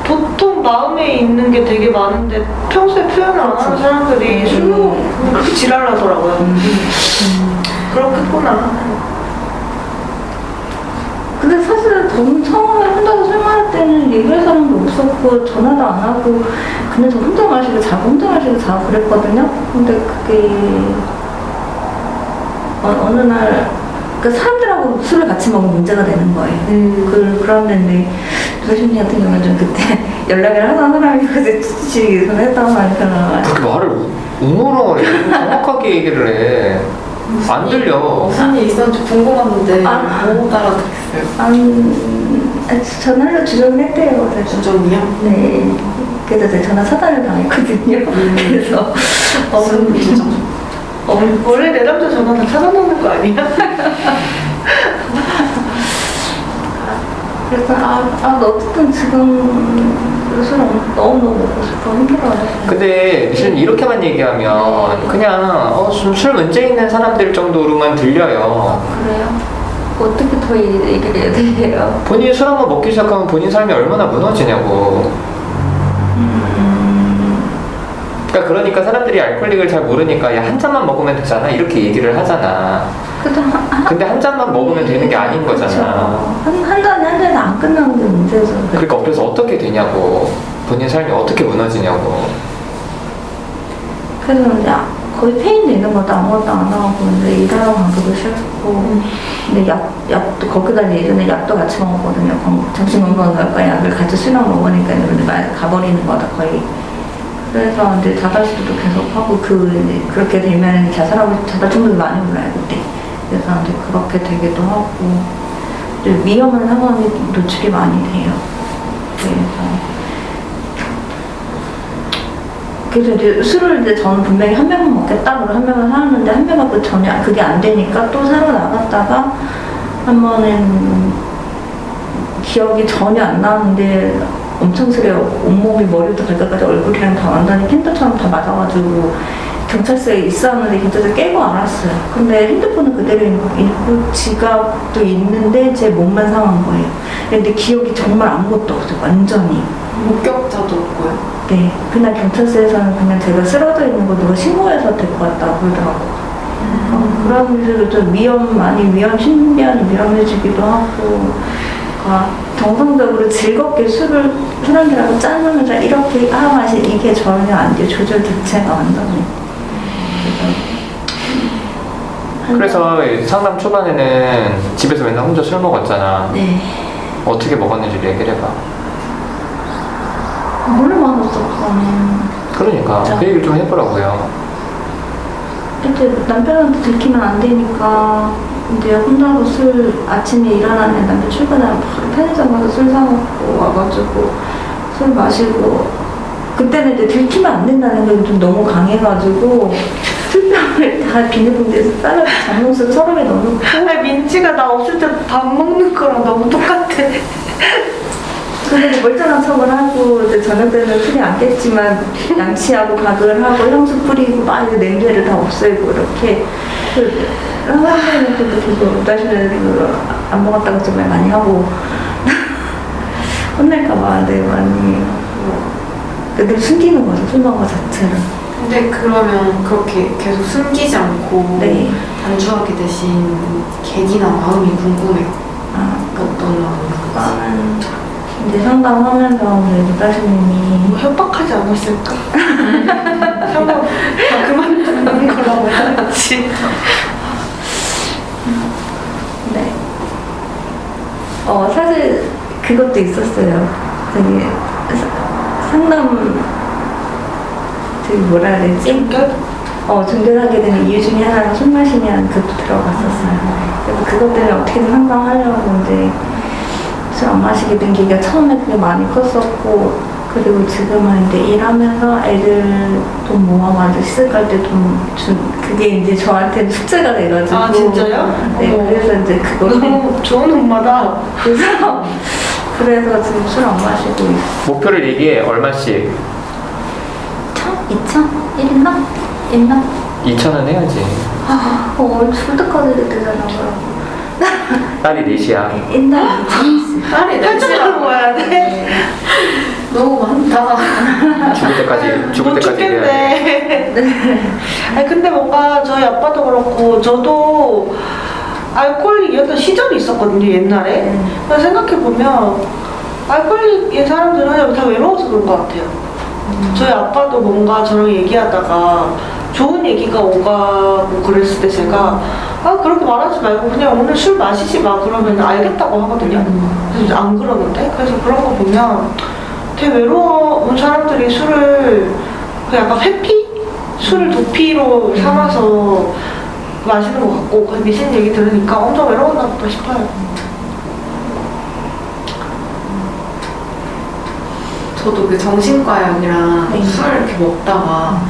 보통 마음에 있는 게 되게 많은데 평소에 표현을 안 하는 사람들이 술 먹으면 그렇게 지랄하더라고요. 그렇겠구나. 근데 사실 저는 처음에 혼자서 술 마실 때는 얘기할 사람도 없었고 전화도 안 하고 그냥 저 혼자 마시고 자고 그랬거든요. 근데 그게 어느 날 그 사람들하고 술을 같이 먹으면 문제가 되는 거예요. 그런데 누사신이 같은 경우는 좀 그때 연락을 하던 사람이 그때 지치기 했다고 하니까 그렇게 말을 웅얼웅얼해. 정확하게 얘기를 해. 안 들려. 무슨 일 있었는지 궁금했는데 아. 못 알아듣겠어요. 전화를 주전했대요. 그래서. 주전이요? 네. 그래서 제가 전화 차단을 당했거든요. 그래서 진짜. 원래 내 남자 전화 다 차단하는 거 아니야? 그래서 너 어쨌든 지금 술 너무너무 먹고 싶어 힘들어요. 근데 실은 이렇게만 얘기하면 그냥 술 문제 있는 사람들 정도로만 들려요. 그래요? 어떻게 더 얘기를 해야 돼요? 본인이 술 한번 먹기 시작하면 본인 삶이 얼마나 무너지냐고. 그러니까 사람들이 알코올릭을 잘 모르니까 야, 한 잔만 먹으면 되잖아 이렇게 얘기를 하잖아. 근데 한 잔만 먹으면 되는 게 아닌 거잖아. 한 잔에 안 끝나는 게 문제죠. 그러니까 그래서 어떻게 되냐고. 본인 삶이 어떻게 무너지냐고. 그래서 이제 거의 페인 되는 것도 아무것도 안 하고 이제 일하러 가기도 싫고 근데 약도 거기다 예전에 약도 같이 먹었거든요. 정신건강의학과 약을 같이 수면 먹으니까 이제 가버리는 거다 거의. 그래서 이제 자살시도도 계속 하고 그렇게 되면 자살 충동이 많이 올라요 그때. 그래서 이제 그렇게 되기도 하고 이제 위험한 상황에 노출이 많이 돼요. 그래서 이제 술을 이제 저는 분명히 한 병은 먹겠다고 한 병을 사왔는데 한 병은 전혀 그게 안 되니까 또 사러 나갔다가 한 번은 기억이 전혀 안 나는데 엄청 쓰레요. 온몸이 머리부터 발끝까지 얼굴이랑 다 완전히 캔터처럼 다 맞아가지고 경찰서에 있었는데 경찰서 깨고 알았어요. 근데 핸드폰은 그대로 있고 지갑도 있는데 제 몸만 상한 거예요. 근데 기억이 정말 아무것도 없어요. 완전히. 목격자도 없고요. 네. 그날 경찰서에서는 그냥 제가 쓰러져 있는 거 누가 신고해서 될 것 같다고 그러더라고요. 그런 일들도 좀 신비한 위험해지기도 하고 정상적으로 즐겁게 술을 사람들하고 짠하면서 이렇게 마시 이게 전혀 안 돼요. 조절 자체가 완전히. 그래서 상담 초반에는 집에서 맨날 혼자 술 먹었잖아. 네. 어떻게 먹었는지 얘기를 해봐. 뭘 먹었어 그거는. 그러니까 그 얘기를 좀 해보라고요. 이제 남편한테 들키면 안 되니까 이제 혼자서 술 아침에 일어나면 남편 출근하면 바로 편의점 가서 술 사 먹고 와가지고 술 마시고 그때는 이제 들키면 안 된다는 게 좀 너무 강해가지고 술병을 다 비닐봉지에서 싸가지고 잠룡수를 서랍에 넣어놓고 민지가 나 없을 때 밥 먹는 거랑 너무 똑같아. 근데 멀쩡한 척을 하고 이제 저녁 때는 술이 안 깼지만 양치하고 가글 하고 향수 뿌리고 막 이제 냄새를 다 없애고 이렇게 사람들한테도 계속 자신을 안 먹었다고 좀 많이 하고 혼날까봐 네 많이 늘 숨기는 거죠 술 먹은 거 자체를. 근데 그러면 그렇게 계속 숨기지 않고 네. 단주하게 되신 계기나 마음이 궁금해요. 어떤 마음인지. 나는 이제 상담하면서 우리 노다시님이 뭐 협박하지 않았을까? 한번 그만두는 거라고 했지. 네. 사실 그것도 있었어요. 되게 상담 뭐라 해야 되지? 종결하게 되는 이유 중에 하나가 술 마시면 그것도 들어갔었어요. 그래서 그것 때문에 어떻게든 상담하려고 이제 술 안 마시게 된 계기가 처음에 그게 많이 컸었고 그리고 지금은 이제 일하면서 애들 돈 모아가지고 시집 갈 때 돈 그게 이제 저한테 숙제가 돼가지고. 아 진짜요? 네, 그래서 이제 그걸 너무 좋은 엄마다. 그래서 지금 술 안 마시고 있어요. 목표를 얘기해. 얼마씩? 2,000? 1인당? 1인당? 2,000원 해야지. 술 때까지 되잖아, 그럼. 딸이 4시야. 1인당 2,000원씩. 딸이 탈출하러 가야 돼. 너무 많다. 죽을 때까지 해야 돼. 아니 근데 뭔가 저희 아빠도 그렇고 저도 알코올릭이었던 시절이 있었거든요 옛날에. 그래서 생각해보면 알코올릭인 사람들은 다 외로워서 그런 것 같아요. 저희 아빠도 뭔가 저랑 얘기하다가 좋은 얘기가 오가고 그랬을 때 제가 그렇게 말하지 말고 그냥 오늘 술 마시지 마 그러면 알겠다고 하거든요. 그래서 안 그러는데 그래서 그런 거 보면 되게 외로운 사람들이 술을 그 약간 회피? 술을 도피로 삼아서 마시는 것 같고 그 미신 얘기 들으니까 엄청 외로웠나 보다 싶어요. 저도 그 정신과약이랑 네. 술 이렇게 먹다가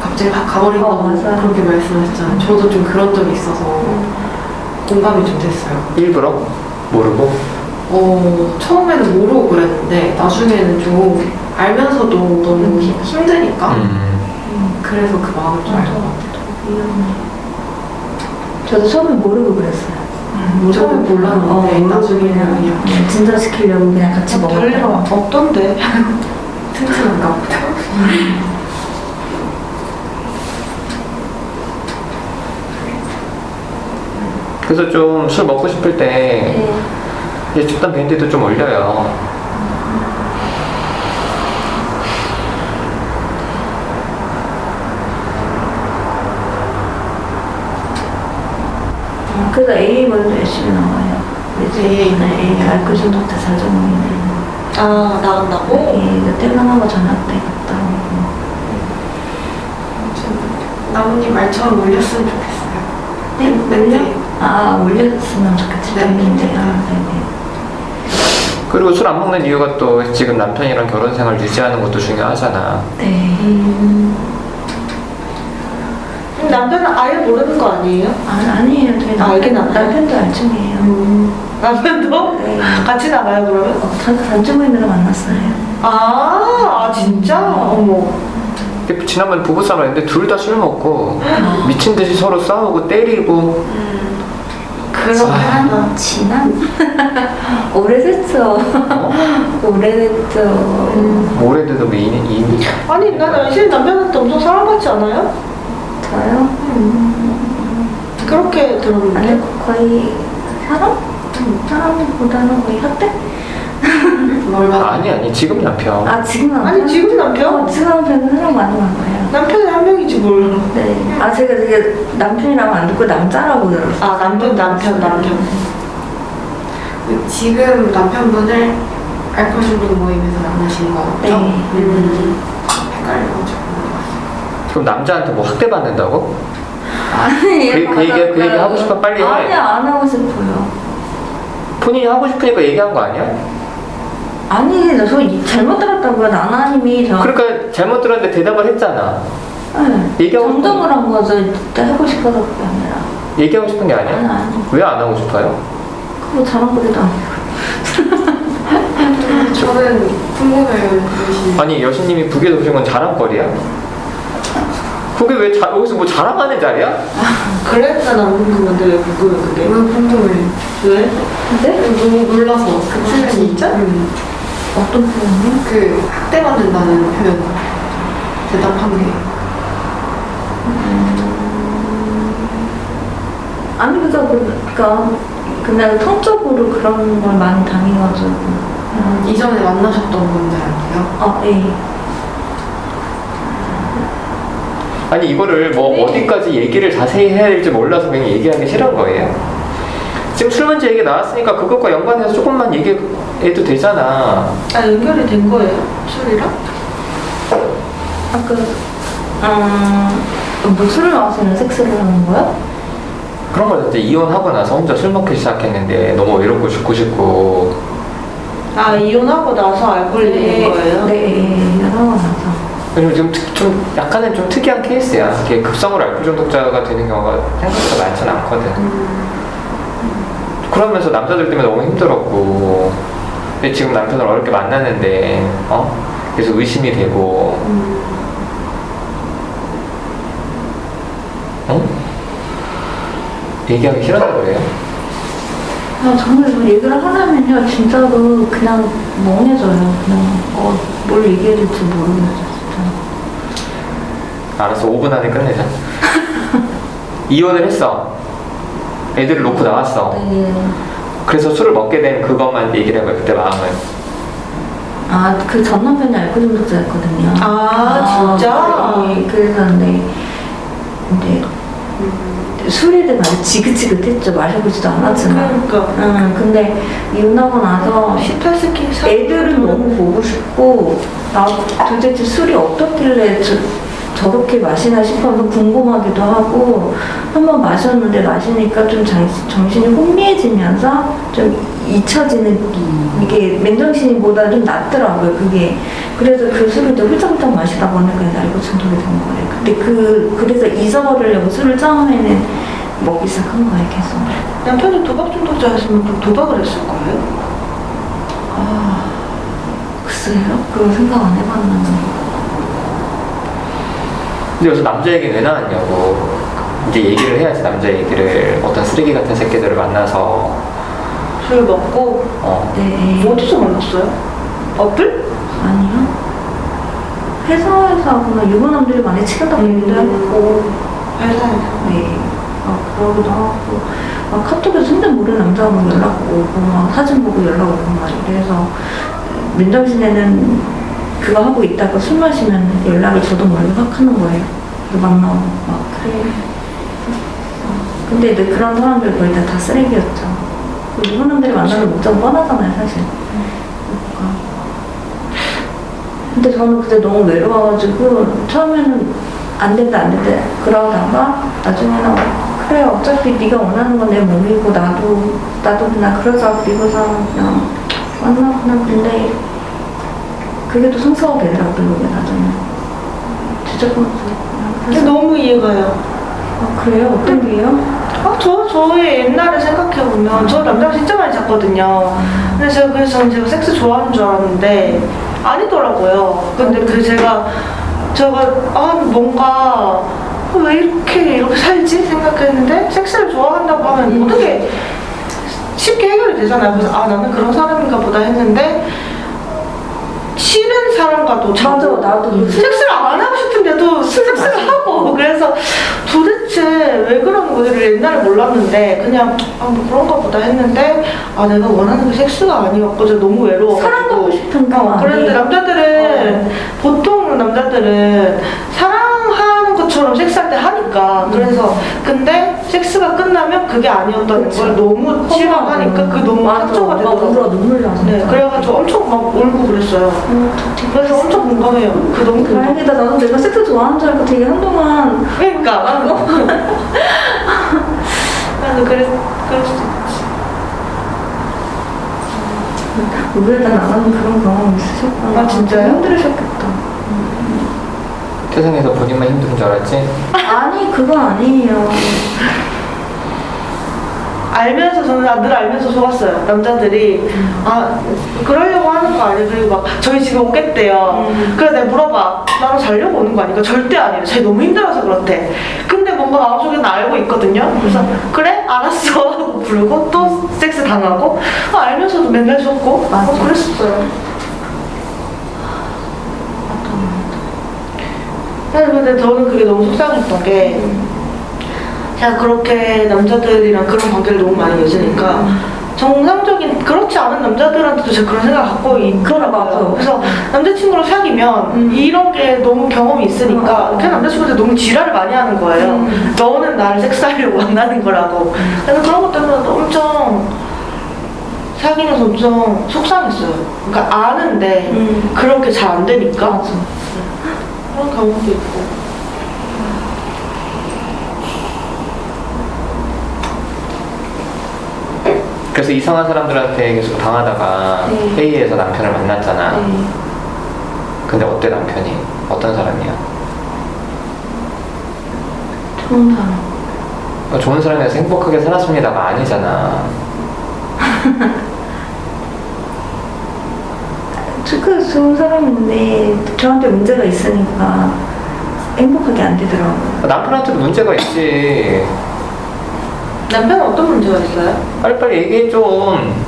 갑자기 확 가버린다고 맞아요. 그렇게 말씀하셨잖아요. 저도 좀 그런 적이 있어서 공감이 좀 됐어요. 일부러? 모르고? 처음에는 모르고 그랬는데 나중에는 좀 알면서도 너무 힘드니까 그래서 그 마음을 좀 알고 저도 처음에 모르고 그랬어요. 처음에 몰랐는데 나중에는 그냥 진정시키려고 그냥 같이 별일 먹었다가 없던데. 튼튼한가 보다. 그래서 좀 술 먹고 싶을 때 네. 이제 집단 밴드도 좀 올려요. 그래서 AA 먼저 열심히 나와요. 이제 AA 알코올 중독자 자정인데 아 나간다고? AA 퇴근하고 저녁 때 갔다 오고. 나뭇잎 말처럼 올렸으면 좋겠어요. 네, 올려? 아 올렸으면 좋겠지. 네. 네네. 그리고 술 안 먹는 이유가 또 지금 남편이랑 결혼 생활 유지하는 것도 중요하잖아. 네. 남편은 아예 모르는 거 아니에요? 아니에요. 저희 알긴 알아요? 남편도 알중이에요. 남편도? 네. 같이 나가요 그러면? 단주부인으로 만났어요. 아 진짜? 어머. 근데 지난번 부부싸움 했는데 둘 다 술 먹고 미친 듯이 서로 싸우고 때리고 한 지난? 오래됐죠. 오래됐죠. 오래돼도 뭐 이미 아니 난 연실 남편한테 엄청 사랑받지 않아요? 저요? 그렇게 들었는데. 아니 거의 사람? 사람보다는 거의 학대? 뭘 봐. 아니 지금 남편. 아 지금 남편? 아니 지금 남편? 지금 남편은 사람 많이 만나요. 남편이 한 명이지 뭘. 네. 아 제가 되게 남편이라고 안 듣고 남자라고 들었어요. 아 남편. 지금 남편분을 알코올 중독 모임에서 만나신 거 같죠? 네. 헷갈려가지고. 그럼 남자한테 뭐 학대받는다고? 아니 그 얘기 하고 싶어 빨리 해. 아니 안 하고 싶어요. 본인이 하고 싶으니까 얘기한 거 아니야? 아니 저 잘못 들었다고요. 나나님이 저 그러니까 잘못 들었는데 대답을 했잖아. 네. 얘기하고 정정을 한 거죠. 그때 하고 싶어서 그게 아니라. 얘기하고 싶은 게 아니야? 아니. 왜 안 하고 싶어요? 그거 자랑거리도 아니고. 저는 궁금해요, 여신. 아니 여신님이 북에서 오신 건 자랑거리야? 그게 왜 여기서 뭐 자랑하는 자리야? 그랬잖아 궁금한데 왜 궁금해 그게? 왜 궁금해? 왜? 근데 너무 몰라서. 그 진짜? 어떤 표현이요? 그 학대받는다는 표현 대답한 게. 아니 그러니까 그냥 통적으로 그런 걸 많이 당해가지고. 이전에 만나셨던 분들 아니에요? 예. 아니 이거를 뭐 네. 어디까지 얘기를 자세히 해야 될지 몰라서 그냥 얘기하기 싫은 거예요. 지금 술 문제 얘기 나왔으니까 그것과 연관해서 조금만 얘기해도 되잖아. 아 연결이 된 거예요? 술이랑? 뭐 술을 마시는 섹스를 하는 거야? 그런 걸 이제 이혼하고 나서 혼자 술 먹기 시작했는데 너무 외롭고 죽고 싶고. 아 이혼하고 나서 알코올 얘기인 거예요? 네, 이혼하고 나서. 왜냐면 지금 좀 약간은 좀 특이한 케이스야. 이게 급성으로 알코올 중독자가 되는 경우가 생각보다 많지는 않거든. 그러면서 남자들 때문에 너무 힘들었고, 근데 지금 남편을 어렵게 만났는데, 계속 의심이 되고, 얘기하기 싫었나 그래요? 정말 뭐 얘기를 하려면요, 진짜로 그냥 멍해져요. 그냥 뭘 얘기해야 될지 모르겠어요, 진짜. 알았어, 5분 안에 끝내자. 이혼을 했어. 애들을 놓고 나왔어. 네. 그래서 술을 먹게 된 그것만 얘기를 해봐요, 그때 마음을. 그 전 남편이 알코올 중독자였거든요. 아, 진짜? 네, 그래서 근데 술에 대해 아주 지긋지긋했죠. 마셔보지도 않았지만. 그러니까. 근데 이혼하고 나서 18세기 애들은 너무 보고 싶고, 나 도대체 술이 어떻길래 저렇게 마시나 싶어서 궁금하기도 하고 한번 마셨는데 마시니까 좀 정신이 혼미해지면서 좀 잊혀지는 이게 맨정신이보다 좀 낫더라고요 그게. 그래서 그 술을 또 훌쩍훌쩍 마시다 보니까 알고 중독이 된 거예요. 근데 그래서 잊어버리려고 술을 처음에는 먹기 시작한 거예요 계속. 남편이 도박 중독자였으면 좀 도박을 했을 거예요? 글쎄요? 그거 생각 안 해봤는데. 근데 여기서 남자 얘기는 왜 나왔냐고. 이제 얘기를 해야지, 남자 얘기를. 어떤 쓰레기 같은 새끼들을 만나서. 술 먹고 네. 어디서 만났어요? 어플? 아니요. 회사에서 그냥 유부남들이 많이 치겠다고 얘기도 하고. 회사에서. 네. 그러기도 하고. 카톡에서 순전 모르는 남자가 막 연락 오고, 막 사진 보고 연락 오고, 막 이래서. 맨정신에는 그거 하고 있다가 술 마시면 연락을 저도 모르게 확 하는 거예요. 그래서 만나고 막 그래. 근데 그런 사람들 거의 다 쓰레기였죠. 일본 사람들이 만나는 목적은 뻔하잖아요, 사실. 그러니까. 근데 저는 그때 너무 외로워가지고 처음에는 안 된다 그러다가 나중에는 그래 어차피 네가 원하는 건 내 몸이고 나도 그냥 그러자 그리고서 그냥 만나 그냥. 근데 그게 또 성사가 되더라고요 그게 나중에. 지저분해서. 근데 너무 이해가요. 그래요? 어떤 게요? 저의 옛날에 생각해보면 저 남자가 진짜 많이 잤거든요. 근데 그래서 제가 섹스 좋아하는 줄 알았는데 아니더라고요. 근데 제가 뭔가 왜 이렇게 살지 생각했는데 섹스를 좋아한다고 하면 어떻게 쉽게 해결이 되잖아요. 그래서 나는 그런 사람인가 보다 했는데 싫은 사람과도 자고 맞아, 나도 섹스를 안 하고 싶은데도 섹스를 하고. 그래서 도대체 왜 그런 거를 옛날에 몰랐는데 그냥 뭐 그런가 보다 했는데 내가 원하는 게 섹스가 아니었고 너무 외로워가지고 사랑받고 싶은 거 그런데 남자들은 보통 남자들은 사랑하는 것처럼 섹스할 때 하니까. 그래서 근데 섹스가 끝나면 그게 아니었다는 걸 너무 실감하니까 그게 너무 상처가 되더라고요. 눈물 나서. 네, 그래가지고 엄청 막 울고 그랬어요. 그래서 엄청 공감해요. 너무 공감. 다행이다. 나도 내가 섹스 좋아하는 줄 알고 되게 한동안. 그러니까. 나도 그럴 수 있지. 우리가 나가는 그런 경험 있으셨구나. 진짜요? 힘들으셨겠다. 세상에서 본인만 힘든 줄 알았지? 아니 그건 아니에요. 알면서 저는 늘 알면서 속았어요. 남자들이 그러려고 하는 거 아니에요. 그리고 막 저희 집에 오겠대요. 그래서 내가 물어봐. 나랑 자려고 오는 거 아니까 절대 아니래. 자기 너무 힘들어서 그렇대. 근데 뭔가 마음속에 알고 있거든요. 그래서 그래 알았어 하고 부르고 또 섹스 당하고 알면서도 맨날 속고 그랬었어요. 근데 저는 그게 너무 속상했던 게 제가 그렇게 남자들이랑 그런 관계를 너무 많이 맺으니까 정상적인 그렇지 않은 남자들한테도 제가 그런 생각을 갖고 있더라고요. 그래서 남자친구를 사귀면 이런 게 너무 경험이 있으니까 그냥 남자친구한테 너무 지랄을 많이 하는 거예요. 너는 나를 섹스하려고 만나는 거라고. 그래서 그런 것 때문에 엄청 사귀면서 엄청 속상했어요. 그러니까 아는데 그렇게 잘 안 되니까 그런 경우도 있고. 그래서 이상한 사람들한테 계속 당하다가 회의에서 남편을 만났잖아. 근데 어때 남편이? 어떤 사람이야? 좋은 사람. 좋은 사람이라서 행복하게 살았습니다가 아니잖아. 좋은 사람인데 저한테 문제가 있으니까 행복하게 안 되더라고요. 남편한테도 문제가 있지. 남편은 어떤 문제가 있어요? 빨리빨리 얘기해 좀.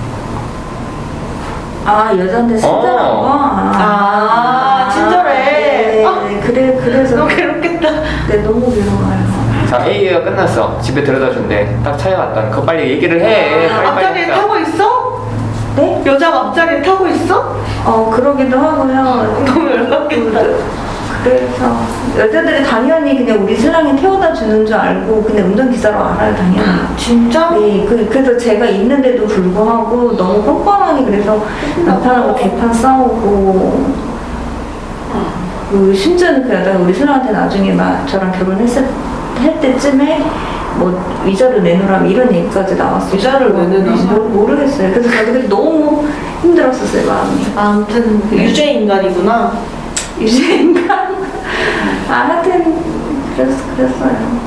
여자한테 친절한 거? 친절해. 네, 그래서. 너무 괴롭겠다. 네, 너무 괴로워요. 자, A가 끝났어. 집에 데려다 준대. 딱 차에 갔다. 그거 빨리 얘기를 해. 빨리빨리 앞자리에 해라. 타고 있어? 네? 여자가 앞자리에 타고 있어? 그러기도 하고요. 너무 열받겠다. 그래서 여자들이 당연히 그냥 우리 신랑이 태워다 주는 줄 알고 그냥 운전기사로 알아요, 당연히. 진짜? 네, 그래서 제가 있는데도 불구하고 너무 뻔뻔하게 그래서 남편하고 대판 싸우고 심지어는 그러다가 우리 신랑한테 나중에 막 저랑 할 때쯤에 뭐 위자료 내놓으라면 이런 얘기까지 나왔어요. 위자료를 왜 내놨어요? 모르겠어요. 그래서 저도 너무 힘들었었어요, 마음이. 아무튼 유죄 인간이구나. 유죄인가? 하여튼 그랬어요.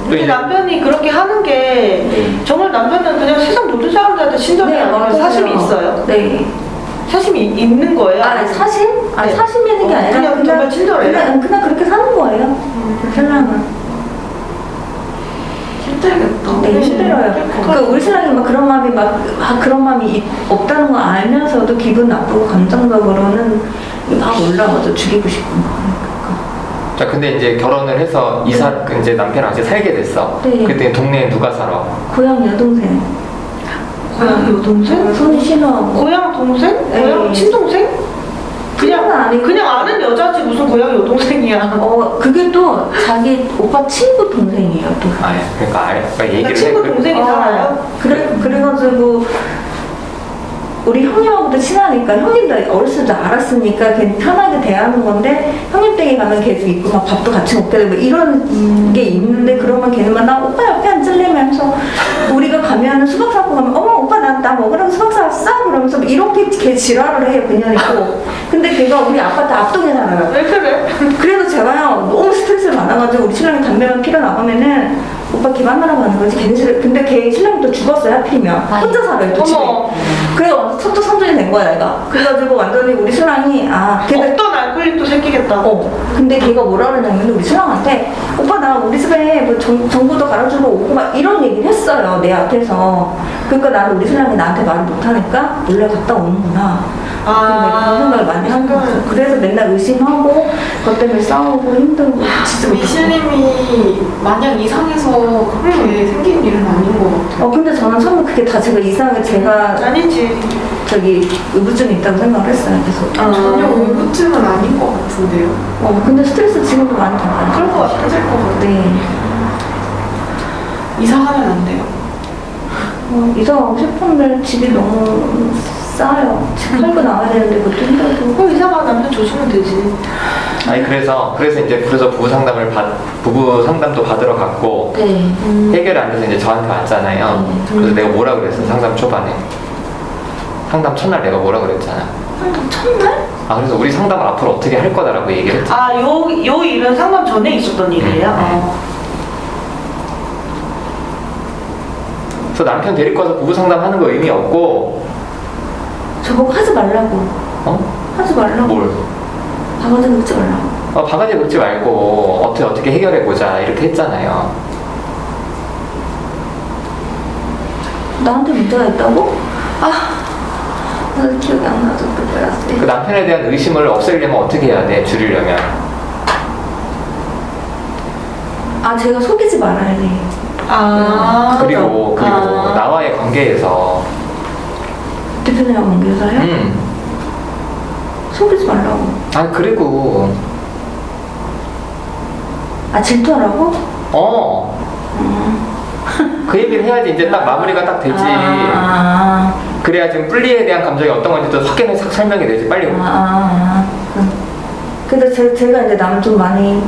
근데 남편이 그렇게 하는 게 정말 남편은 그냥 세상 모든 사람들한테 친절해 아니면 맞아요. 사심이 있어요? 네. 사심이 있는 거예요? 사심? 네. 사심 있는 게 아니라 그냥 정말 친절해요? 그냥 그렇게 사는 거예요. 신랑은. 힘들겠다. 네, 힘들어요. 우리 신랑이 막 그런 마음이 그런 마음이 없다는 거 알면서도 기분 나쁘고 감정적으로는 막 올라가서 죽이고 싶은 거예요. 자, 근데 이제 결혼을 해서 이제 남편이랑 같이 살게 됐어. 네. 그때 동네에 누가 살아? 고향 여동생. 고향 여동생? 손이 신호하고. 고향 동생? 네. 고향 친동생? 그냥 아니고. 그냥 아는 여자지 무슨 고향 여동생이야. 그게 또 자기 오빠 친구 동생이에요, 또. 그러니까 얘기를 친구 동생이 살아요? 그래가지고 우리 형님하고도 친하니까 형님도 어렸을 때 알았으니까 그냥 편하게 대하는 건데 형님 댁에 가면 계속 있고 막 밥도 같이 먹게 되고 이런 게 있는데 그러면 걔는 막 나 오빠 옆에 앉을래면서 우리가 가면은 수박 사고 가면 어머 오빠 나 먹으라고 수박 사왔어? 그러면서 이렇게 걔 지랄을 해요 그냥 있고 근데 걔가 우리 아파트 앞동에 살아요. 왜 그래? 그래서 제가요 너무 스트레스를 받아가지고 우리 신랑이 담배만 피러 나가면은 오빠 걔 만나러 가는 거지 걔는 싫어. 근데 걔 신랑이 또 죽었어요 하필이면 혼자 살아요 또 집에. 그래 완전 첫도 성전이 된 거야 내가. 그래가지고 완전히 우리 신랑이 걔는 어떤 알코올도 생기겠다. 근데 걔가 뭐라 그러냐면 우리 신랑한테 오빠 나 우리 집에 뭐 정보도 갈아주고 오고 막 이런 얘기를 했어요 내 앞에서. 그러니까 나는 우리 신랑이 나한테 말을 못하니까 몰래 갔다 오는구나. 그런 생각을 많이 한 거죠. 그래서 맨날 의심하고 그것 때문에 싸우고 힘들고 진짜 미실님이 마냥 이상해서 그렇게 생긴 일은 아닌 것 같아요. 근데 저는 처음에 그게 다 제가 아니지. 저기 의부증이 있다고 생각을 했어요 계속. 전혀 의구증은 아닌 것 같은데요. 근데 스트레스 지금도 많이 받아요. 그럴 것 같아. 힘들 것 같아요. 네. 이사하면 안 돼요. 이사 가고 싶은데 집이 너무 싸요. 집 팔고 나와야 되는데 그것도 힘들고. 그럼 이사가 남편 조심면 되지. 아니 그래서 부부 상담도 받으러 갔고 네. 해결이 안 돼서 이제 저한테 왔잖아요. 그래서 내가 뭐라 그랬어 상담 초반에. 상담 첫날 내가 뭐라 그랬잖아. 상담 첫날? 그래서 우리 상담을 앞으로 어떻게 할 거다라고 얘기를 했지. 요 일은 상담 전에 있었던 일이에요? 그래서 남편 데리고 와서 부부 상담하는 거 의미 없고. 저보고 하지 말라고. 하지 말라고. 뭘? 바가지 긁지 말라고. 바가지 긁지 말고 어떻게 해결해 보자 이렇게 했잖아요. 나한테 문제가 있다고? 나도 기억이 안 나서 그거야. 그 남편에 대한 의심을 없애려면 어떻게 해야 돼? 줄이려면. 제가 속이지 말아야 돼. 그리고 나와의 관계에서 대표님하고 관계에서요? 속이지 말라고. 그리고 질투하라고? 그 얘기를 해야지 이제 딱 마무리가 딱 되지. 그래야 지금 분리에 대한 감정이 어떤 건지 또 확연히 설명이 되지 빨리. 근데 제가 이제 남을 좀 많이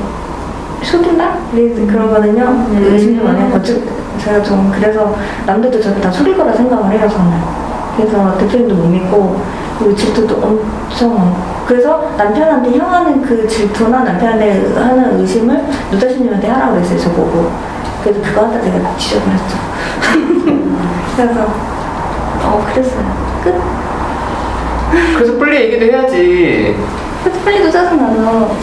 속인다? 그러거든요. 의심 좀 많이 하고 제가 좀 그래서 남들도 저를 다 속일 거라 생각을 해요 저는. 그래서 대표님도 못 믿고 그리고 질투도 엄청 많고 그래서 남편한테 향하는 그 질투나 남편한테 하는 의심을 누다신님한테 하라고 그랬어요 저보고. 그래서 그거 하다 제가 지저분했죠. 그래서 그랬어요. 끝. 그래서 분리 얘기도 해야지. 그래서 플리도 짜증나요.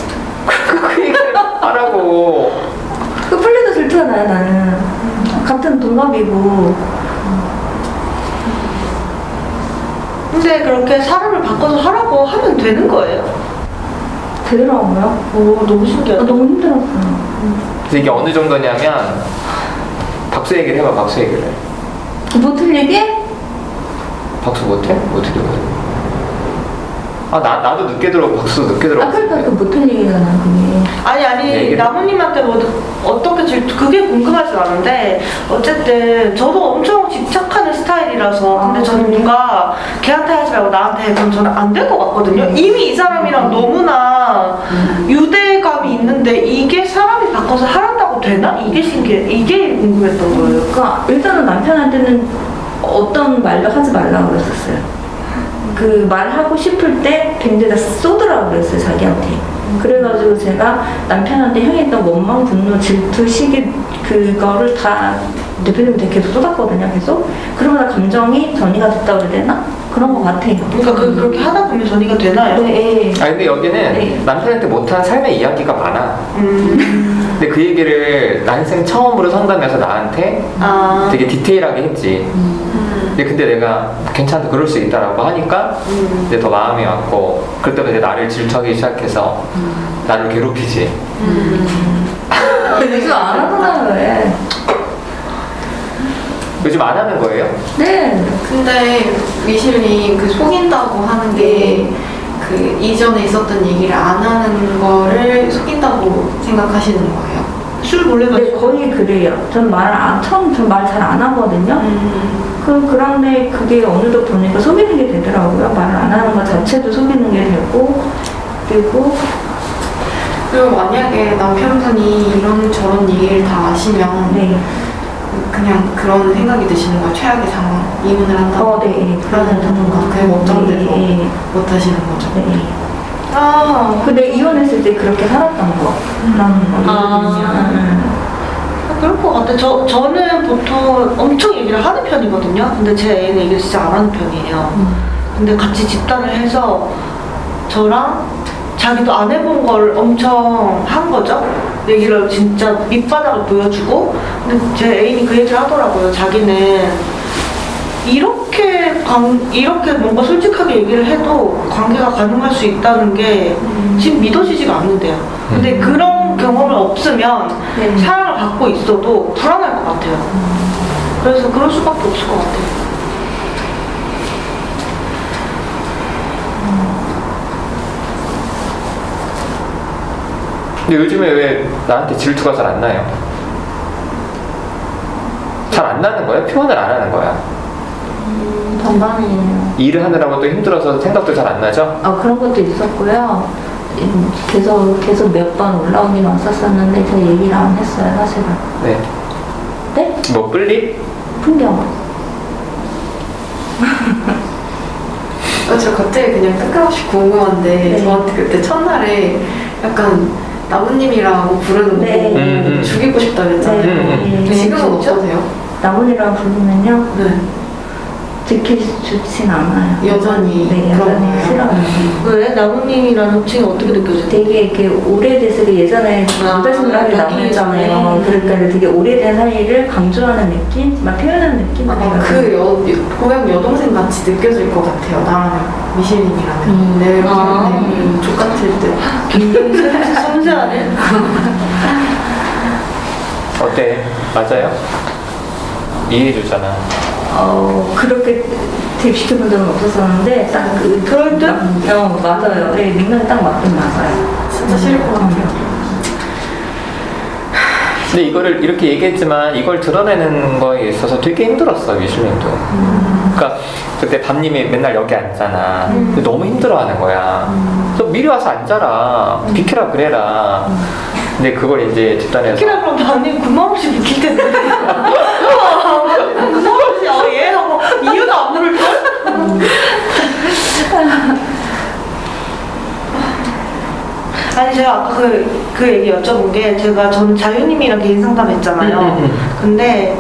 그 얘기를 하라고. 그 플리도 질투가 나요 나는. 같은 동갑이고. 근데 그렇게 사람을 바꿔서 하라고 하면 되는 거예요? 되더라고요. 너무 신기하다. 너무 힘들었어요. 그래서 이게 어느 정도냐면 박수 얘기를 해봐. 박수 얘기를. 못할 얘기? 박수 못해? 어떻게 못해? 나도 늦게 들어오고 박수 늦게 들어오고. 그러니까 그 못할 얘기가 난 그게. 아니 나무님한테 어떻게 그게 궁금하진 않은데 어쨌든 저도 엄청 집착하는 스타일 스타일이라서. 근데 저는 누가 걔한테 하지 말고 나한테 해. 그럼 저는 안 될 것 같거든요. 이미 이 사람이랑 너무나 유대감이 있는데 이게 사람이 바꿔서 하란다고 되나? 이게 이게 궁금했던 거예요. 그러니까 일단은 남편한테는 어떤 말도 하지 말라고 그랬었어요. 그 말하고 싶을 때 굉장히 다 쏟으라고 그랬어요, 자기한테. 그래가지고 제가 남편한테 향했던 원망, 분노, 질투, 시기 그거를 다 대표님한테 계속 쏟았거든요, 계속. 그러면 감정이 전이가 됐다고 그래야 되나? 그런 것 같아요. 그러니까 그렇게 하다 보면 전이가 되나요? 네, 아 근데 여기는 네. 남편한테 못한 삶의 이야기가 많아. 근데 그 얘기를 난생 처음으로 상담해서 나한테 아. 되게 디테일하게 했지. 근데 내가 괜찮다, 그럴 수 있다라고 하니까 이제 더 마음이 왔고, 그때부터 이제 나를 질투하기 시작해서 나를 괴롭히지. 요즘 안 하잖아요, 왜? 요즘 안 하는 거예요? 네. 근데 미실님 그 속인다고 하는 게 그 이전에 있었던 얘기를 안 하는 거를 속인다고 생각하시는 거예요? 술 몰래 네, 마시고. 거의 그래요. 전 처음 전 말 잘 안 하거든요. 그런데 그게 어느덧 보니까 속이는 게 되더라고요. 말을 안 하는 것 자체도 속이는 게 되고, 그리고 그리고 만약에 남편분이 이런저런 얘기를 다 아시면 네. 그냥 그런 생각이 드시는 거예요. 최악의 상황, 이혼을 한다고 네. 그러는 건가? 그게 걱정돼서 네. 못 하시는 거죠. 네. 아. 근데 이혼했을 때 그렇게 살았던 거. 그런 거. 그럴 것 같아. 저는 보통 엄청 얘기를 하는 편이거든요. 근데 제 애는 얘기를 진짜 안 하는 편이에요. 근데 같이 집단을 해서 저랑 자기도 안 해본 걸 엄청 한 거죠. 얘기를 진짜 밑바닥을 보여주고. 근데 제 애인이 그 얘기를 하더라고요. 자기는 이렇게 뭔가 솔직하게 얘기를 해도 관계가 가능할 수 있다는 게 지금 믿어지지가 않는데요. 근데 그런 경험을 없으면 네. 사랑을 받고 있어도 불안할 것 같아요. 그래서 그럴 수밖에 없을 것 같아요. 근데 요즘에 왜 나한테 질투가 잘 안 나요? 잘 안 나는 거야? 표현을 안 하는 거야? 반반이에요. 일을 하느라고 또 힘들어서 생각도 잘 안 나죠? 그런 것도 있었고요. 계속 몇 번 올라오긴 왔었었는데 제가 얘기를 안 했어요, 사실은. 네. 네? 뭐 끌리? 풍경. 저 갑자기 그냥 뜬금없이 궁금한데 네. 저한테 그때 첫날에 약간 나무님이라고 부르는 거 네. 보고 죽이고 싶다 그랬잖아요. 네. 지금은 진짜? 어떠세요? 나무니라고 부르면요. 네. 듣기 좋진 않아요. 여전히 네, 그런 여전히 거예요? 싫어요. 왜? 나무님이라는 호칭이 어떻게 느껴져요? 되게 이렇게 오래돼서 예전에 부자신랑이 나오잖아요. 그러니까 되게 오래된 사이를 강조하는 느낌? 막 표현하는 느낌? 그 고향 여동생 같이 느껴질 것 같아요. 나랑 미실님이라면. 내 족 같을 때. 굉장히 섬세하네. 어때? 맞아요? 이해해주잖아. 그렇게 대입시켜본 적은 없었었는데, 딱 그럴 듯? 맞아요. 네, 민간이 딱 맞긴 맞아요. 진짜 싫을 것 같아요. 근데 이거를 이렇게 얘기했지만 이걸 드러내는 거에 있어서 되게 힘들었어, 미실님도. 그러니까 그때 밤님이 맨날 여기 앉잖아. 근데 너무 힘들어하는 거야. 그래서 미리 와서 앉아라. 비키라 그래라. 근데 그걸 이제 집단에서 키라 그럼 나님 군말 없이 느낄 텐데. 군말 없이 얘 하고 이유도 안 물을 걸? 아니 제가 아까 그 얘기 여쭤본 게 저는 자유님이랑 개인 상담했잖아요. 근데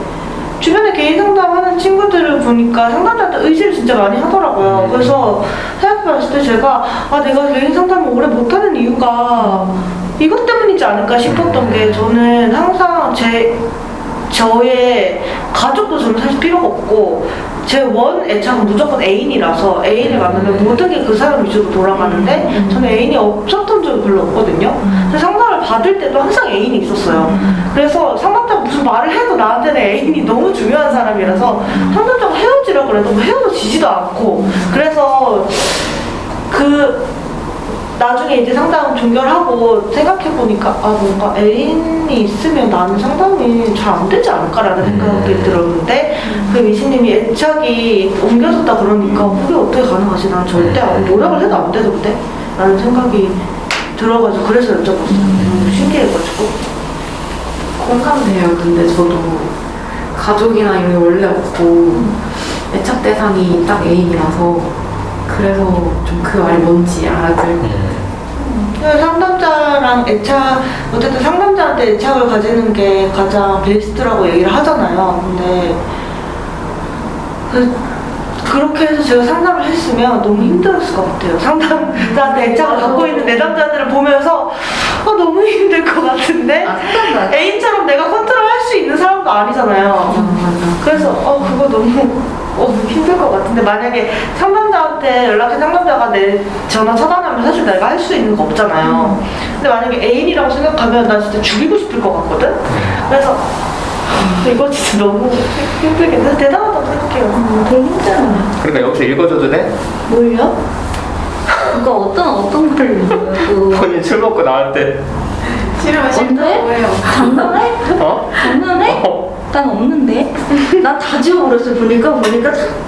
주변에 개인 상담하는 친구들을 보니까 상담자한테 의지를 진짜 많이 하더라고요. 그래서 생각해봤을 때 제가 내가 개인 상담을 오래 못하는 이유가 이것 때문이지 않을까 싶었던 게 저는 항상 저의 가족도 저는 사실 필요가 없고 제 원 애착은 무조건 애인이라서 애인을 만나면 모든 게 그 사람 위주로 돌아가는데 저는 애인이 없었던 적이 별로 없거든요. 그래서 상담을 받을 때도 항상 애인이 있었어요. 그래서 상담자가 무슨 말을 해도 나한테는 애인이 너무 중요한 사람이라서 상담자가 헤어지라고 그래도 뭐 헤어지지도 않고 그래서 나중에 이제 상담 종결하고 생각해보니까 뭔가 애인이 있으면 나는 상담이 잘 안 되지 않을까라는 생각이 들었는데 그 미신님이 애착이 옮겨졌다 그러니까 그게 어떻게 가능하지? 난 절대 노력을 해도 안 되던데? 라는 생각이 들어가지고 그래서 여쭤봤어요. 신기해가지고. 공감돼요. 근데 저도 가족이나 이런 게 원래 없고 애착 대상이 딱 애인이라서 그래서 좀 그 말이 뭔지 알아들. 상담자랑 어쨌든 상담자한테 애착을 가지는 게 가장 베스트라고 얘기를 하잖아요. 근데 그렇게 해서 제가 상담을 했으면 너무 힘들었을 것 같아요. 상담자한테 애착을 갖고 있는 내담자들을 보면서 너무 힘들 것 같은데 상담자. 애인처럼 내가 컨트롤할 수 있는 사람도 아니잖아요. 그래서 그거 너무 힘들 것 같은데 만약에 상담자한테 연락해 상담자가 내 전화 차단하면 사실 내가 할 수 있는 거 없잖아요. 근데 만약에 애인이라고 생각하면 나 진짜 죽이고 싶을 것 같거든. 그래서 이거 진짜 너무 힘들겠네. 대단하다고 생각해요. 되게 힘들어요. 그러니까 여기서 읽어줘도 돼? 뭘요? 그러니까 어떤 걸 읽어요? 본인 술 먹고 나한테 싫으면 싫다고 해요. 장난해? 어? 장난해? 난 없는데? 나 다 지워버렸어요. 보니까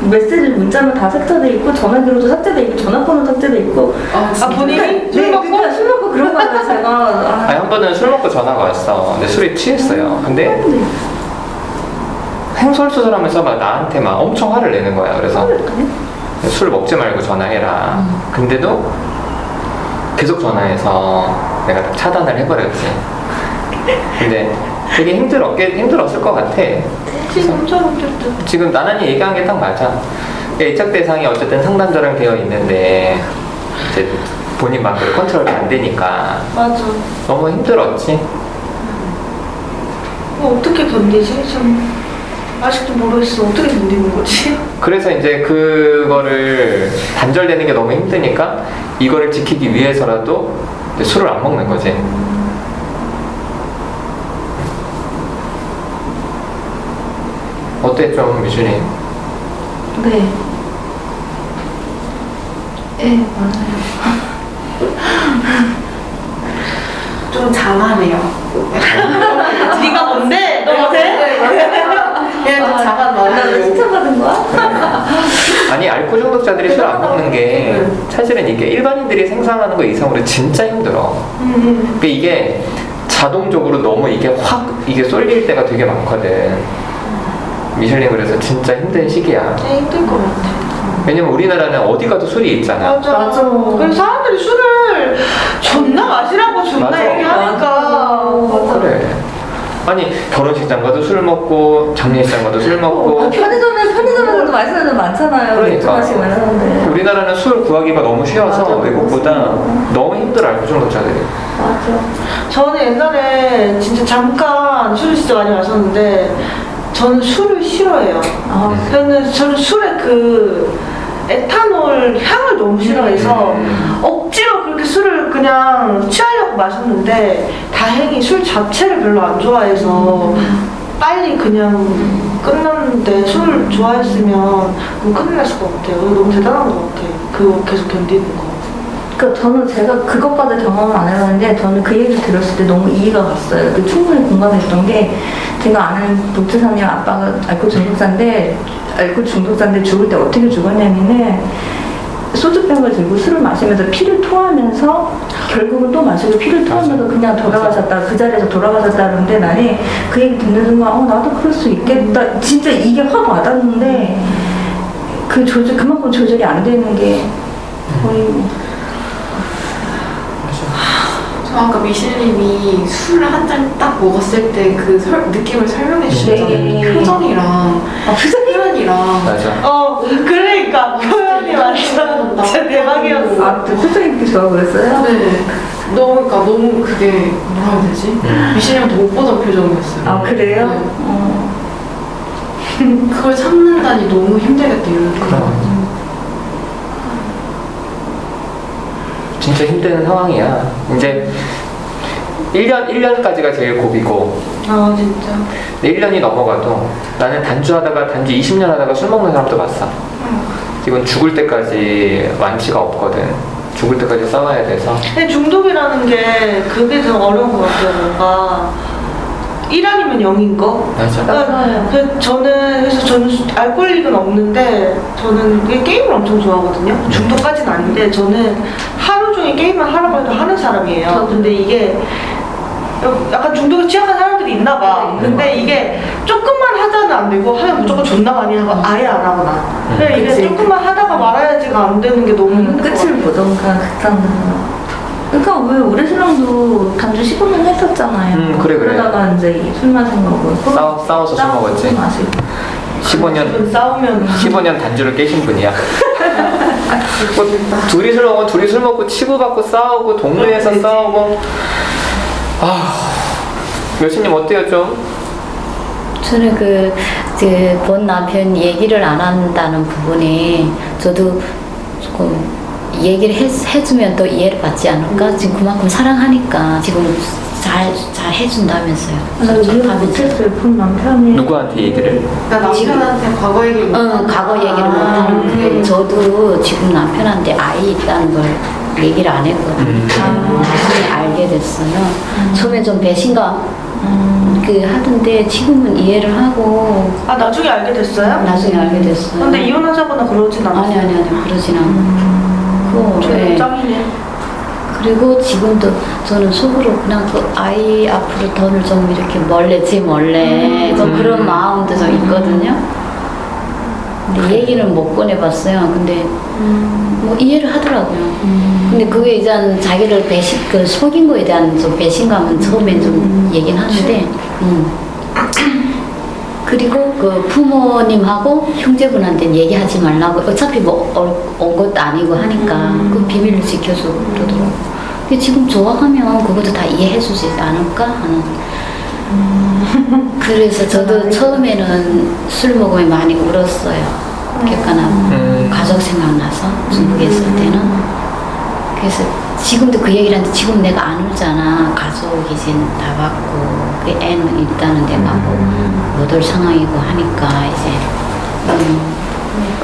메시지 문자면 다 삭제돼 있고 전화기로도 삭제돼 있고 전화번호 삭제돼 있고. 본인이 술 먹고? 그러니까 술 먹고 그런 거예요. 제가. 아니 한 번은 술 먹고 전화가 왔어. 근데 술이 취했어요. 근데 횡설수설하면서 막 나한테 막 엄청 화를 내는 거야. 그래서 술 먹지 말고 전화해라. 근데도 계속 전화해서 내가 차단을 해버렸지. 근데 되게 힘들었을 것 같아. 지금 엄청 힘들다. 지금 나란히 얘기한 게 딱 맞아. 애착 대상이 어쨌든 상담자랑 되어 있는데 이제 본인 마음대로 컨트롤이 안 되니까 맞아. 너무 힘들었지. 어떻게 견디지? 참 아직도 모르겠어. 어떻게 견디는 거지? 그래서 이제 그거를 단절되는 게 너무 힘드니까 이거를 지키기 위해서라도 이제 술을 안 먹는 거지. 어때 좀 미준이? 네. 맞아요. 좀 장하네요. 네가 뭔데? 너 못해? 얘는 좀 장한 나 말이에요. 왜 칭찬받은 거야? 아니 알코올 중독자들이 술 안 먹는 게 사실은 이게 일반인들이 생각하는 거 이상으로 진짜 힘들어. 그러니까 이게 자동적으로 너무 이게 확 이게 쏠릴 때가 되게 많거든. 미슐린 그래서 진짜 힘든 시기야. 힘들 것 같아. 왜냐면 우리나라는 어디 가도 술이 있잖아. 맞아. 그래서 사람들이 술을 존나 마시라고 존나 맞아. 얘기하니까. 맞아. 그래. 아니 결혼식장 가도 술 먹고 장례식장 가도 술 먹고. 편의점에서도 마시는 사람 많잖아요. 그러니까. 맥주 마시는 사람들. 우리나라는 술 구하기가 너무 쉬워서 맞아. 외국보다 너무 힘들어 알코올 중독자들이. 맞아. 저는 옛날에 진짜 잠깐 술을 진짜 많이 마셨는데 저는 술을 싫어해요. 저는 술의 그 에탄올 향을 너무 싫어해서 억지로 그렇게 술을 그냥 취하려고 마셨는데 다행히 술 자체를 별로 안 좋아해서 빨리 그냥 끝났는데 술을 좋아했으면 너무 큰일 났을 것 같아요. 너무 대단한 것 같아. 그거 계속 견디는 거. 그러니까 저는 제가 그것까지 경험을 안 해봤는데 저는 그 얘기를 들었을 때 너무 이해가 갔어요. 충분히 공감했던 게 제가 아는 독재사님 아빠가 알코올 중독자인데 죽을 때 어떻게 죽었냐면은 소주병을 들고 술을 마시면서 피를 토하면서 결국은 또 마시고 피를 토하면서 그냥 돌아가셨다. 그 자리에서 돌아가셨다는데 나는 그 얘기 듣는 순간 나도 그럴 수 있겠다. 진짜 이게 확 와닿는데 그만큼 조절이 안 되는 게 거의 저 아까 미실님이 술을 한 잔 딱 먹었을 때 그 느낌을 설명해 주셨잖아요. 네. 표정이랑 표현이랑 맞아. 그러니까 표현이 완전 진짜 대박이었어. 그 표정이 그렇게 좋아 보였어요? 네. 너무 그게 뭐라 해야 되지? 미실님한테 못 보던 표정이었어요. 그래요? 네. 그걸 참는다니 너무 힘들겠다 이런 생각. 진짜 힘든 상황이야. 이제 1년까지가 제일 고비고 진짜. 1년이 넘어가도 나는 단주 20년 하다가 술 먹는 사람도 봤어. 이건 죽을 때까지 완치가 없거든. 죽을 때까지 싸워야 돼서. 근데 중독이라는 게 그게 더 어려운 것 같아요. 뭔가 1 아니면 0인 거. 맞아. 그래서 저는 알코올릭은 없는데 저는 게임을 엄청 좋아하거든요. 중독까지는 아닌데 저는 하루 종일 게임을 하라고 해도 하는 사람이에요. 근데 이게 약간 중독에 취약한 사람들이 있나 봐. 근데 이게 조금만 하자는 안 되고 하면 무조건 존나 많이 하고 아예 안 하거나. 근데 이게 그치. 조금만 하다가 말아야지가 안 되는 게 너무 힘든 것 끝을 같아요. 보던가 극단적으로. 그러니까 왜 우리 신랑도 단주 15년 했었잖아요. 그래. 그러다가 이제 술 마신 거고. 싸워서 술 먹었지. 술 마시고. 15년 싸우면 15년 단주를 깨신 분이야. 뭐, 둘이 술 먹고 치고받고 싸우고 동네에서 그치. 싸우고. 여신님 어때요 좀? 저는 본 남편 얘기를 안 한다는 부분이 저도 조금 얘기를 해주면 더 이해를 받지 않을까? 지금 그만큼 사랑하니까 지금 잘 해준다면서요. 나 이해 못했어요. 본 남편이. 누구한테 얘기를? 나 남편한테 과거 얘기를 못 과거 얘기를 못하는 게 저도 지금 남편한테 아이 있다는 걸 얘기를 안 했거든요. 나중에 알게 됐어요. 처음에 좀 배신감 하던데 지금은 이해를 하고 아 나중에 알게 됐어요? 나중에 알게 됐어요. 근데 이혼하자거나 그러진 않았어요. 아니 그러진 않고. 저는 짱이네. 그리고 지금도 저는 속으로 그냥 그 아이 앞으로 돈을 좀 이렇게 몰래 좀 그런 마음도 좀 있거든요. 근데 얘기는 못 꺼내봤어요. 근데 뭐 이해를 하더라고요. 근데 그게 이제 자기를 속인 거에 대한 좀 배신감은 처음엔 좀 얘기는 하는데, 그리고 그 부모님하고 형제분한테는 얘기하지 말라고. 어차피 온 것도 아니고 하니까 그 비밀을 지켜줘 그러더라고. 근데 지금 좋아하면 그것도 다 이해해주지 않을까 하는. 그래서 저도 처음에는 술 먹으면 많이 울었어요. 객관하고 가족 생각나서 중국에 있을 때는. 그래서 지금도 그 얘기를 하는데 지금 내가 안 울잖아. 가족이 이제 다 받고 그 애는 있다는 데가 못 올 상황이고 하니까 이제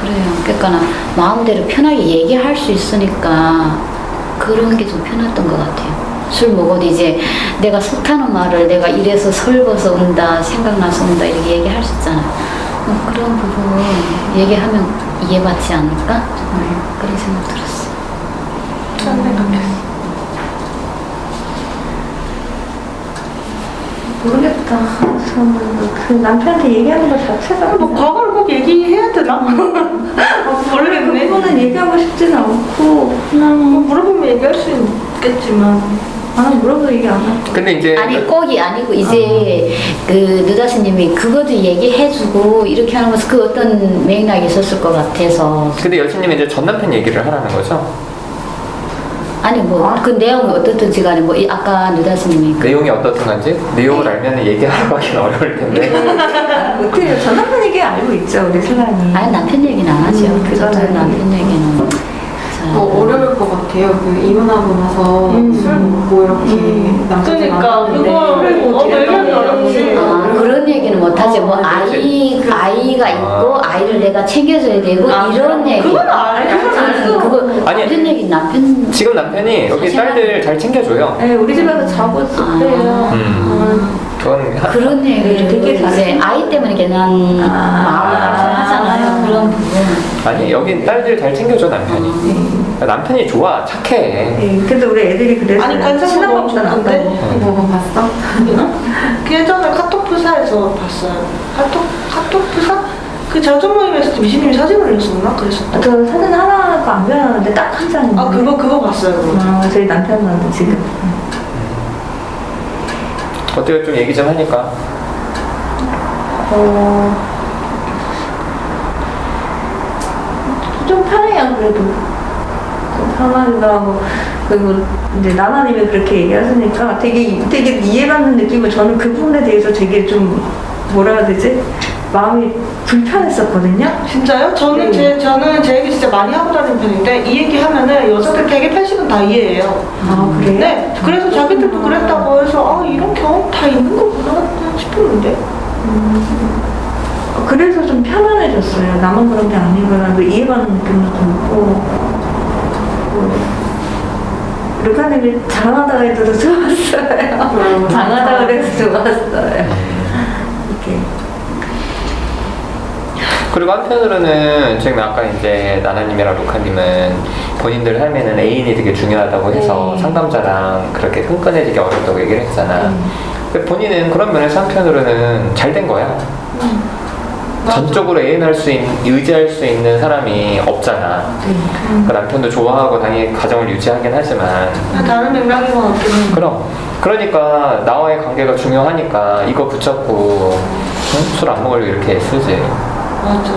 그래요. 그러니까 마음대로 편하게 얘기할 수 있으니까 그런 게 좀 편했던 것 같아요. 술 먹어도 이제 내가 속타는 말을 내가 이래서 설거서 온다, 생각나서 온다 이렇게 얘기할 수 있잖아. 그런 부분 얘기하면 이해받지 않을까? 그런 생각 들었어. 잘 생각했어. 모르겠다. 저는 그 남편한테 얘기하는 것 자체가 뭐 과거를 꼭 얘기해야 되나? 모르겠네. 그거는 얘기하고 싶지는 않고 그냥 뭐 물어보면 얘기할 수 있겠지만 나는 물어도 얘기 안 하고. 근데 이제 아니 꼭이 아니고 이제 그 느다스님이 그것도 얘기해주고 이렇게 하는 것은 그 어떤 맥락이 있었을 것 같아서. 근데 여신님이 이제 전 남편 얘기를 하라는 거죠? 아니 뭐 그 내용이 어떻든지 간에 뭐 아까 느다스님이 내용이 어떻든지 내용을 알면 얘기하러 가기는 어려울 텐데. 어떻게 전 남편 얘기 알고 있죠 우리 신랑이. 아니 남편 얘기는 안 하죠. 그거는 남편 얘기는 잘 어려울 것 같아요. 그 이혼하고 나서 술 먹고 이렇게 그러니까 그거 얘기하기 어렵지. 그런 얘기는 못하지. 뭐 아이가 있고 아이를 내가 챙겨줘야 되고 이런 얘기. 그건 알죠. 그거 아니, 남편 얘기 남편. 지금 남편이 여기 딸들 잘 챙겨줘요. 네 우리 집에서 자고 있을 때요. 그건 그런 얘기를 되게 이제 잘해. 아이 때문에 괜한 마음을 하잖아요. 그런 부분. 아니 여기 딸들 잘 챙겨줘 남편이. 남편이 좋아 착해. 네, 근데 우리 애들이 그래서 아니, 관상도 너무 신랑보다 좋은데? 낫다고. 보고 봤어? 그 예전에 카톡프사에서 봤어요. 카톡프사? 그 자전 모임에서 미신님이 사진 올렸었나? 그랬었다. 저 사진 하나가 안 변하는데 딱 한 장인데. 아 그거 봤어요. 그거. 저희 남편은 지금. 어때요 좀 얘기 좀 하니까. 좀 편해요 그래도. 좀 편하기도 하고 그리고 이제 나나님이 그렇게 얘기하시니까 되게 이해받는 느낌을 저는 그 부분에 대해서 되게 좀 뭐라 해야 되지? 마음이 불편했었거든요. 진짜요? 저는 제 얘기 진짜 많이 하고 다니는 편인데 이 얘기 하면은 여자들 100에 80은 다 이해해요. 아 그래요? 네. 그래서 자기들도 그랬다고 해서 이런 경험 다 있는 거구나 싶었는데. 그래서 좀 편안해졌어요. 나만 그런 게 아니구나. 이해받는 느낌도 좀 있고. 루카님이 장하다고 해도 좋았어요. 장하다고 해도 좋았어요. 이렇게. 그리고 한편으로는 지금 아까 이제 나나님이랑 루카님은 본인들 삶에는 애인이 되게 중요하다고 해서 네. 상담자랑 그렇게 끈끈해지기 어렵다고 얘기를 했잖아. 근데 본인은 그런 면에서 한편으로는 잘 된 거야. 전적으로 애인할 수 의지할 수 있는 사람이 없잖아. 그 남편도 좋아하고 당연히 가정을 유지하긴 하지만 다른 맥락인 것 같긴 해. 그럼 그러니까 나와의 관계가 중요하니까 이거 붙잡고 술 안 먹으려고 이렇게 쓰지. 맞아.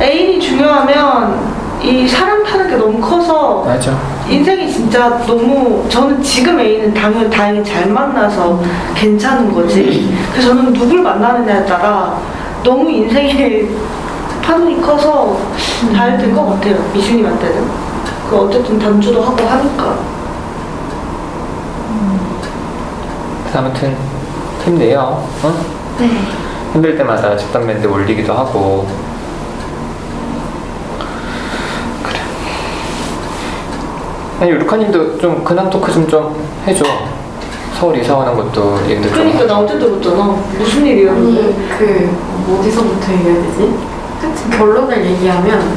애인이 중요하면 이 사람 타는 게 너무 커서 맞아. 인생이 진짜 너무 저는 지금 애인은 다행히 잘 만나서 괜찮은 거지. 그래서 저는 누굴 만나느냐에 따라 너무 인생의 파동이 커서 잘 된 것 같아요. 미슈님한테는. 그 어쨌든 단주도 하고 하니까. 그래서 아무튼 힘내요. 어? 네. 힘들 때마다 집단 밴드 올리기도 하고. 그래. 아니 루카님도 좀 근황 토크 좀 해줘. 서울 이사 오는 것도 얘기도 좀 그러니까 하고. 나 어제 때부터나 무슨 일이었는데. 어디서부터 얘기해야 되지? 하여튼 결론을 얘기하면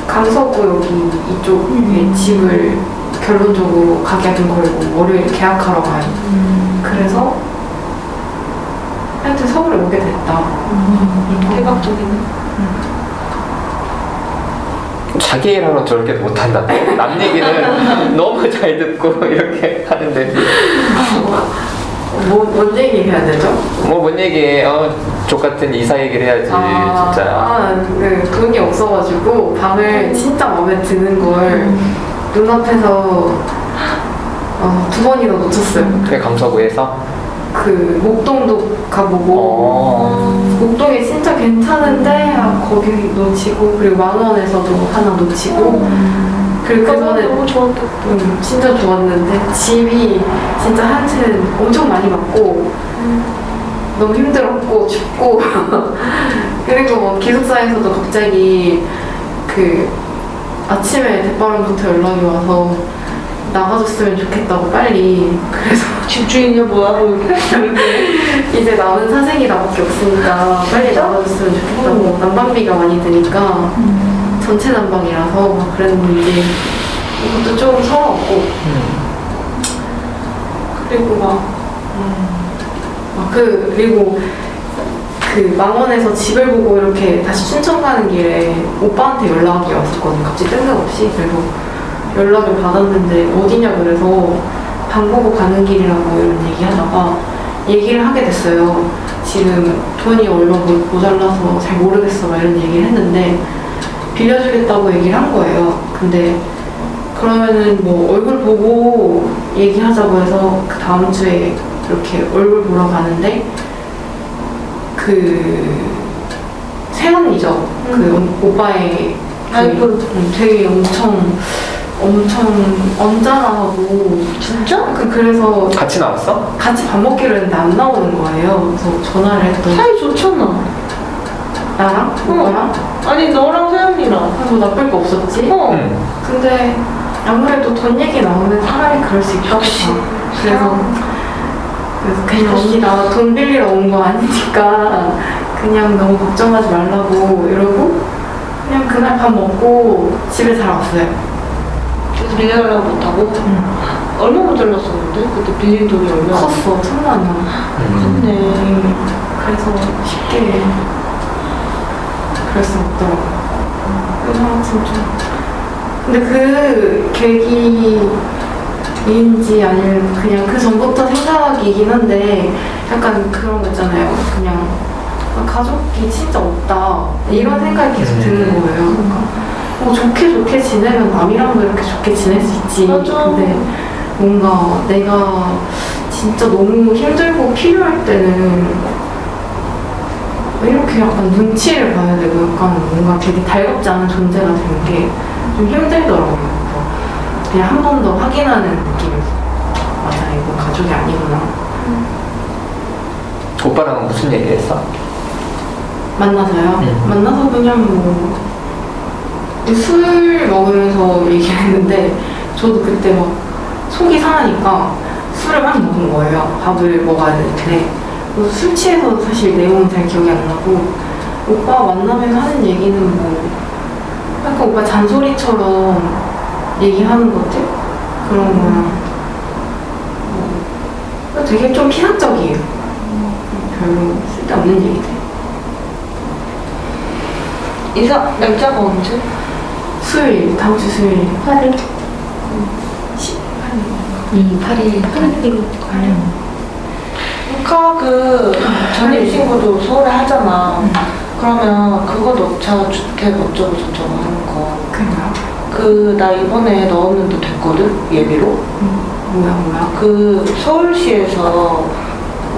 강서구 여기 이쪽에 집을 결론적으로 가격은 걸고 월요일 계약하러 가요. 그래서 하여튼 서울에 오게 됐다. 대박적이네. 자기 일하러 저렇게 못한다. 남 얘기는 너무 잘 듣고 이렇게 하는데 뭔 얘기 해야 되죠? 뭐 뭔 얘기해. 족같은 이사 얘기를 해야지 진짜. 돈이 없어가지고 방을 진짜 마음에 드는 걸 눈앞에서 2번이나 놓쳤어요. 그게 강서구에서? 그 목동도 가보고 목동이 진짜 괜찮은데 거기 놓치고 그리고 만원에서도 하나 놓치고 그리고 그 전에 너무 좋았겠다. 진짜 좋았는데 집이 진짜 한 채는 엄청 많이 받고 너무 힘들었고 춥고 그리고 뭐 기숙사에서도 갑자기 그 아침에 대바람부터 연락이 와서 나가줬으면 좋겠다고 빨리. 그래서 집주인이야 뭐야? 이제 남은 사생이 나밖에 없으니까 빨리 나가줬으면 좋겠다고. 난방비가 많이 드니까 전체 난방이라서 막 그랬는데 이것도 좀 서러웠고 그리고 그리고 그 망원에서 집을 보고 이렇게 다시 춘천 가는 길에 오빠한테 연락이 왔었거든요. 갑자기 뜬금없이. 그래서 연락을 받았는데 어디냐 그래서 방 보고 가는 길이라고 이런 얘기 하다가 얘기를 하게 됐어요. 지금 돈이 얼마 모자라서 잘 모르겠어 막 이런 얘기를 했는데 빌려주겠다고 얘기를 한 거예요. 근데 그러면은 뭐 얼굴 보고 얘기하자고 해서 그 다음 주에 이렇게 얼굴 보러 가는데 그 새언니죠. 그 오빠의 되게 엄청 언짢아하고 진짜? 그래서 같이 나왔어? 같이 밥 먹기로 했는데 안 나오는 거예요. 그래서 전화를 했더니 사이 좋잖아. 나랑? 오빠랑? 아니 너랑 세연이랑. 뭐 나쁠 거 없었지? 응. 근데 아무래도 돈 얘기 나오면 사람이 그럴 수 있다. 그래서 그냥 언니 나 돈 빌리러 온 거 아니니까 그냥 너무 걱정하지 말라고 이러고 그냥 그날 밥 먹고 집에 잘 왔어요. 그래서 빌려달라고 못하고? 얼마 모자랐었는데? 그때 빌린 돈이 얼마? 컸어. 1,000만 원. 컸네. 그래서 쉽게 그럴 수 없더라고요. 그래서 아무튼 좀 근데 그 계기인지 아니면 그냥 그 전부터 생각이긴 한데 약간 그런 거 있잖아요. 그냥 가족이 진짜 없다 이런 생각이 계속 드는 거예요. 그러니까 좋게 지내면 남이랑도 이렇게 좋게 지낼 수 있지. 맞아. 근데 뭔가 내가 진짜 너무 힘들고 필요할 때는 이렇게 약간 눈치를 봐야 되고 약간 뭔가 되게 달갑지 않은 존재가 되는 게 좀 힘들더라고요. 그래서 그냥 한 번 더 확인하는 느낌이었어요. 맞아, 이거 가족이 아니구나. 오빠랑은 무슨 얘기 했어? 만나서요? 만나서 그냥 뭐 술 먹으면서 얘기를 했는데 저도 그때 막 속이 상하니까 술을 막 먹은 거예요. 밥을 먹어야 되는데. 그래서 술 취해서 사실 내용은 잘 기억이 안 나고 오빠 만나면 하는 얘기는 뭐 약간 오빠 잔소리처럼 얘기하는 것들? 그런 거랑 되게 좀 피상적이에요. 별로 쓸데없는 얘기들. 날짜가 언제? 수요일, 다음 주 수요일. 8일? 8일. 8일. 그러니까 그 전입신고도 서울에 하잖아. 그러면 그거 넣자, 주택 어쩌고 저쩌고 하는 거. 그런가요? 나 이번에 넣었는데 됐거든? 예비로. 뭐야? 그 서울시에서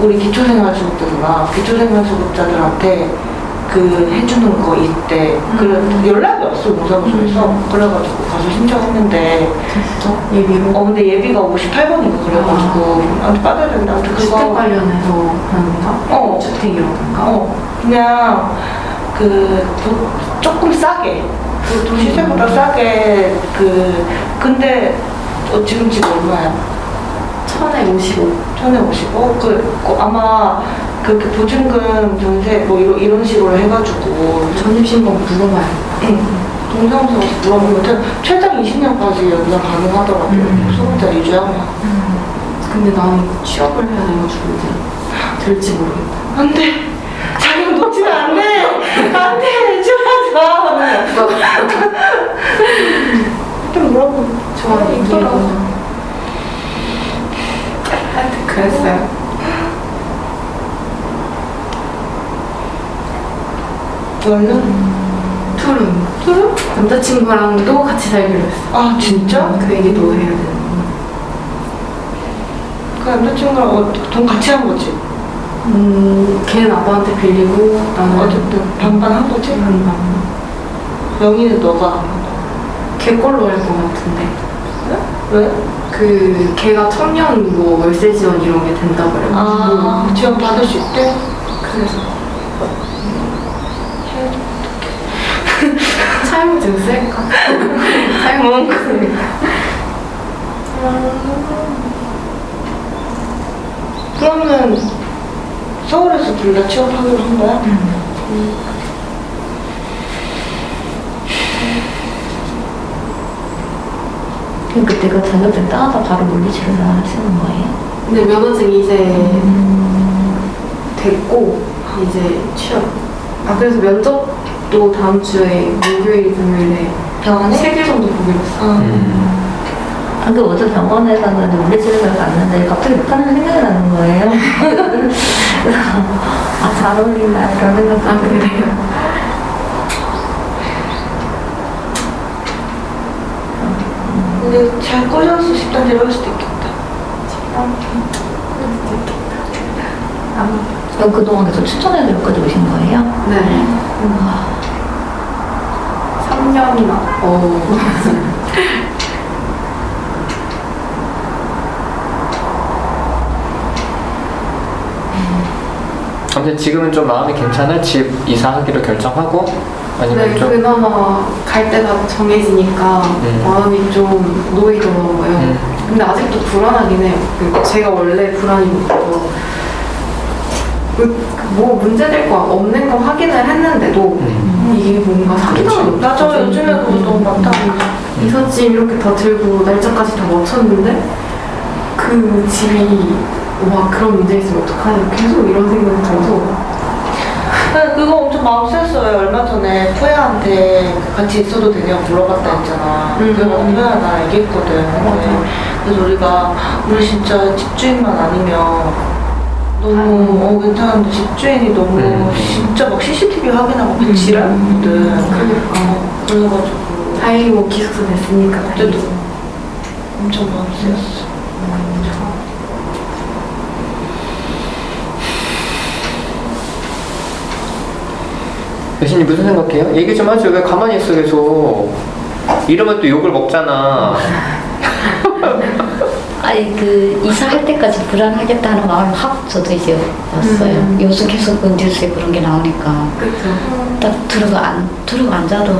우리 기초생활수급자잖아. 기초생활수급자들한테 그 해주는 거 있대. 그래 연락이 왔어 공사무소에서. 그래가지고 가서 신청했는데. 진짜? 예비로? 근데 예비가 58번인가 그래가지고 아무튼 빠져야 된다. 아무튼 주택 그거 관련해서 하는 건가? 주택 이런 건가? 그냥 조금 싸게. 그 도시세보다 싸게 근데 지금 집 얼마야? 1055. 1055? 아마 그 보증금 전세 뭐 이런 식으로 해가지고 전입신고 물어봐요. 동사무소 가서 물어보면 최장 20년까지 연장 가능하더라고. 소득자 유지하면. 근데 나는 취업을 해야 돼가지고 이제 될지 모르겠다. 안 돼. 자격 놓치면 안 돼. 안 돼. 취업하자. 좀 물어보고. 저는 있더라. 하여튼 그랬어요. 원래는? 투룸? 남자친구랑도 같이 살기로 했어. 아 진짜? 그 얘기도 해야 되는. 그 남자친구랑 돈 같이 한 거지? 걔는 아빠한테 빌리고 나는 어쨌든 반반 한 거지? 반반. 명의는 너가 한 거야. 걔 걸로 할 것 같은데. 왜? 그 걔가 청년 뭐 월세 지원 이런 게 된다 그래가지고 지원 받을 수 있대? 그래서 사용증 쓸까? 사용증 쓸까? 그러면 서울에서 둘 다 취업하기로 한 거야? 그럼 그때 그 자격증 따서 바로 물리치료를 하시는 거예요? 근데 면허증이 이제 됐고 이제 취업. 그래서 면접도 다음 주에 목요일, 금요일에 병원에? 3개 정도 보기로 했어. 방금 어제 병원에서는 물리치료를 갔는데 갑자기 북한을 생각이 나는 거예요. 그래서 잘 어울린다 이런 생각이 그래요? 근데 잘 꼬셔서 식단 데려갈 수도 있겠다. 그럼 그동안 계속 추천해서 여기까지 오신 거예요? 네. 3년이나. 아무튼 지금은 좀 마음이 괜찮아? 집 이사하기로 결정하고? 아니면 네, 좀 그나마 갈 때가 정해지니까 마음이 좀 놓이더라고요. 근데 아직도 불안하긴 해요. 제가 원래 불안이부터 뭐 문제될 거 없는 거 확인을 했는데도 이게 뭔가 사기당한 맞아, 요즘에 그거 너무 많다. 이삿짐 이렇게 다 들고 날짜까지 다 맞췄는데 그 집이 와 그런 문제 있으면 어떡하냐 계속 이런 생각이 들어서 그거 엄청 마음 쓰였어요. 얼마 전에 푸야한테 같이 있어도 되냐고 물어봤다 했잖아. 그래서 푸야 나 얘기했거든. 그래서 우리 진짜 집주인만 아니면 너무 괜찮은데 집주인이 너무 진짜 막 CCTV 확인하고 지랄하거든. 그래가지고 다행히 뭐 기숙사 됐으니까 그때도 다행이지. 엄청 마음 쓰였어. 여신이 무슨 생각해요? 얘기 좀 하죠. 왜 가만히 있어 계속. 이러면 또 욕을 먹잖아. 아니 그 이사할 때까지 불안하겠다는 마음이 확 저도 이제 왔어요. 요즘 계속 뉴스에 그런 게 나오니까 그쵸. 딱 들어가 앉아도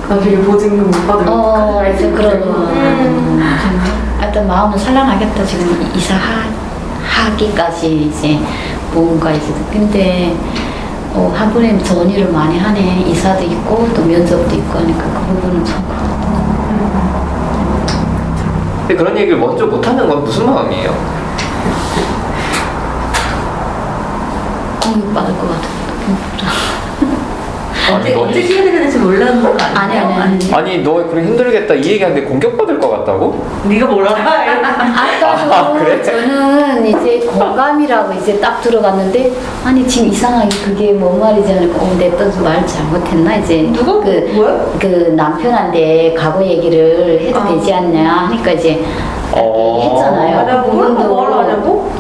나중에 보증금 못 받으면 하여튼 그런 하여튼 마음은 산란하겠다. 지금 이사하기까지 이제 뭔가 이제 근데 한 번에 전의를 많이 하네. 이사도 있고 또 면접도 있고 하니까 그 부분은 참 근데 그런 얘기를 먼저 못하는 건 무슨 마음이에요? 공격받을 것 같아. 언제 시간이 되는지 몰라는 거 아니에요? 아니. 아니 너 그래 힘들겠다 이 얘기하는데 공격받을 것 같다고? 네가 뭐라 해? 아까도 그래? 저는 이제 공감이라고 이제 딱 들어갔는데 아니 지금 이상하게 그게 뭔 말이지 하니까 내가 또 말 잘못했나 이제 누가? 뭐야? 그 남편한테 과거 얘기를 해도 되지 않냐 하니까 이제 했잖아요. 아, 내가 그 뭐라고 부분도 말하냐고?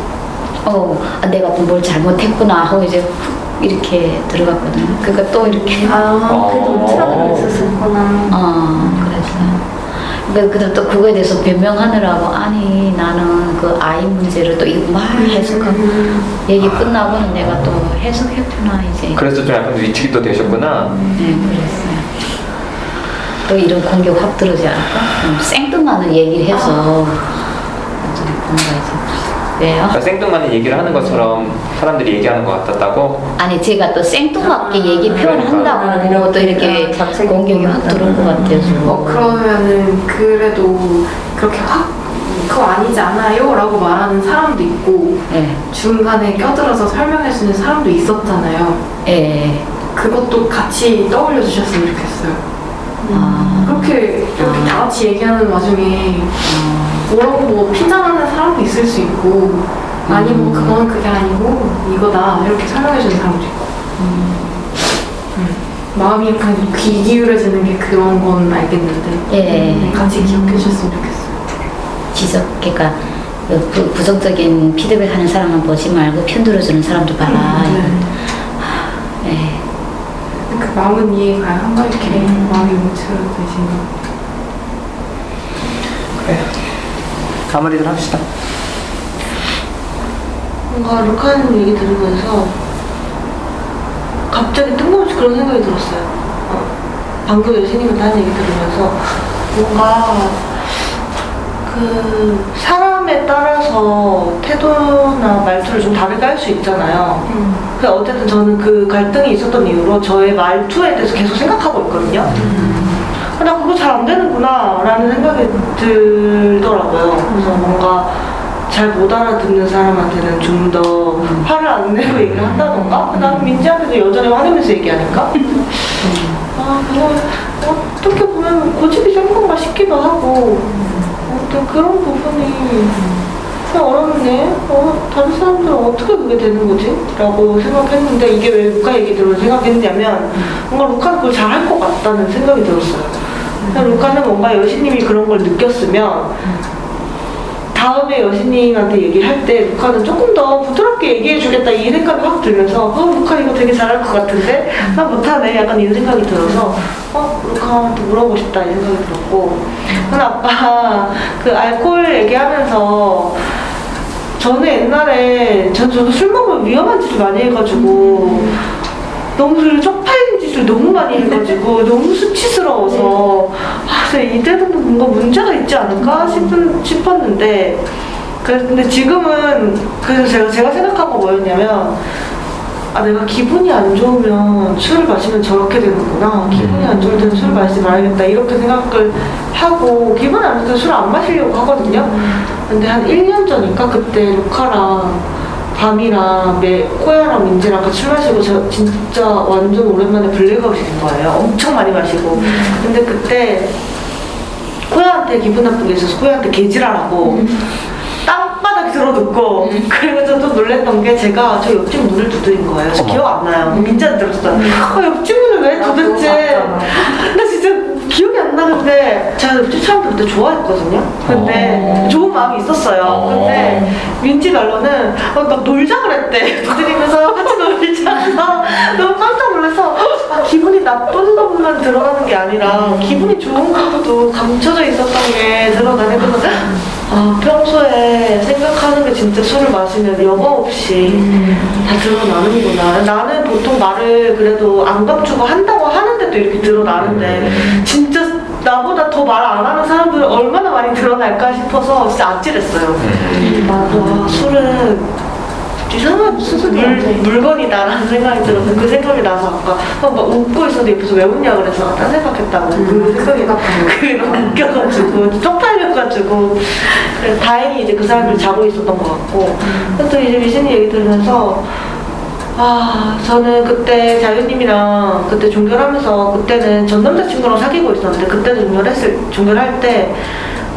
내가 또 뭘 잘못했구나 하고 이제 훅 이렇게 들어갔거든요. 그러니까 또 이렇게 그래도 틀어놓고 있었구나. 그랬어요. 그래도 또 그거에 대해서 변명하느라고 아니 나는 그 아이 문제를 또 이거 막 해석하고 얘기 끝나고는 내가 또 해석했구나 이제. 그래서 좀 약간 위축이 또 되셨구나. 네 그랬어요. 또 이런 공격 확 들어오지 않을까? 생뚱맞는 얘기를 해서 좀 뭔가 이제 왜요? 그러니까 생뚱맞는 얘기를 하는 것처럼 사람들이 얘기하는 것 같았다고? 아니 제가 또 생뚱맞게 얘기 표현한다고 또 이렇게 공격이 확 들어올 것 같아서. 그러면은 그래도 그렇게 확 그거 아니지 않아요? 라고 말하는 사람도 있고 네. 중간에 껴들어서 설명해주는 사람도 있었잖아요. 예. 그것도 같이 떠올려 주셨으면 좋겠어요. 그렇게 이렇게 다 같이 얘기하는 와중에 뭐라고 뭐 핀잔하는 사람도 있을 수 있고 아니 뭐 그거는 그게 아니고 이거다 이렇게 설명해주는 사람도 있고 마음이 약간 귀 기울여지는 게 그런 건 알겠는데 예. 같이 기억해 주셨으면 좋겠어요. 지적, 그러니까 부정적인 피드백 하는 사람만 보지 말고 편 들어주는 사람도 봐라. 예. 그 마음은 이해가 한가 이렇게 마음이 뭉쳐되신 거. 그래. 마무리를 합시다. 뭔가 루카님 얘기 들으면서 갑자기 뜬금없이 그런 생각이 들었어요. 방금 여신님한테 한 얘기 들으면서 뭔가 그 사람에 따라서 태도나 말투를 좀 다르게 할 수 있잖아요. 그 어쨌든 저는 그 갈등이 있었던 이유로 저의 말투에 대해서 계속 생각하고 있거든요. 나 그거 잘 안 되는구나 라는 생각이 들더라고요. 그래서 뭔가 잘 못 알아듣는 사람한테는 좀 더 화를 안 내고 얘기를 한다던가 나는 민지한테도 여전히 화내면서 얘기하니까 그거 어떻게 보면 고집이 센 건가 싶기도 하고 아무튼 그런 부분이 참 어렵네. 다른 사람들은 어떻게 그게 되는 거지? 라고 생각했는데 이게 왜 루카 얘기 들으면서 생각했냐면 뭔가 루카는 그걸 잘할 것 같다는 생각이 들었어요. 루카는 뭔가 여신님이 그런 걸 느꼈으면 다음에 여신님한테 얘기할 때 루카는 조금 더 부드럽게 얘기해주겠다 이 생각이 확 들면서 루카 이거 되게 잘할 것 같은데 나 못하네 약간 이런 생각이 들어서 루카한테 물어보고 싶다 이 생각이 들었고 근데 아까 그 알코올 얘기하면서 저는 옛날에 저도 술 먹으면 위험한 짓을 많이 해가지고 너무 쪽팔린 짓을 너무 많이 해가지고 너무 수치스러워서 이때는 뭔가 문제가 있지 않을까 싶었는데 근데 지금은 그래서 제가 생각한 거 뭐였냐면 내가 기분이 안 좋으면 술을 마시면 저렇게 되는구나 기분이 안 좋을 때는 술을 마시지 말아야겠다 이렇게 생각을 하고 기분이 안 좋을 때는 술을 안 마시려고 하거든요. 근데 한 1년 전인가 그때 루카랑 밤이랑 코야랑 민지랑 같이 술 마시고 저 진짜 완전 오랜만에 블랙아웃이 된 거예요. 엄청 많이 마시고. 근데 그때 코야한테 기분 나쁘게 있어서 코야한테 개지랄하고 땅바닥 들어눕고 그리고 저도 놀랬던 게 제가 저 옆집 문을 두드린 거예요. 저 기억 안 나요. 민지한테 들었어요. 옆집 문을 왜 두드렸지? 나 진짜 기억이 안 나는데 제가 옆집 사람들 그때 좋아했거든요. 근데 좋은 마음이 있었어요. 근데 민지 말로는 막 놀자 그랬대. 두드리면서 같이 놀자. 너무 깜짝 놀라서 기분이 나쁜 것만 들어가는 게 아니라 기분이 좋은 것도 감춰져 있었던 게 드러나는 거는 평소에 생각하는 게 진짜 술을 마시면 여과 없이 다 드러나는구나. 나는 보통 말을 그래도 안 감추고 한다고 하는데 또 이렇게 드러나는데 진짜 나보다 더 말 안 하는 사람들은 얼마나 많이 드러날까 싶어서 진짜 아찔했어요. 와, 술은 이상한 물건이다라는 생각이 들어서 그 생각이 나서 아까 막 웃고 있었는데 옆에서 왜 웃냐 그래서 딴 생각했다고 그 생각이 너무 웃겨가지고 쪽팔려가지고 그래서 다행히 이제 그 사람들이 자고 있었던 것 같고 또 이제 미신이 얘기 들으면서 아 저는 그때 자유님이랑 그때 종결하면서 그때는 전 남자친구랑 사귀고 있었는데 그때도 종결할 때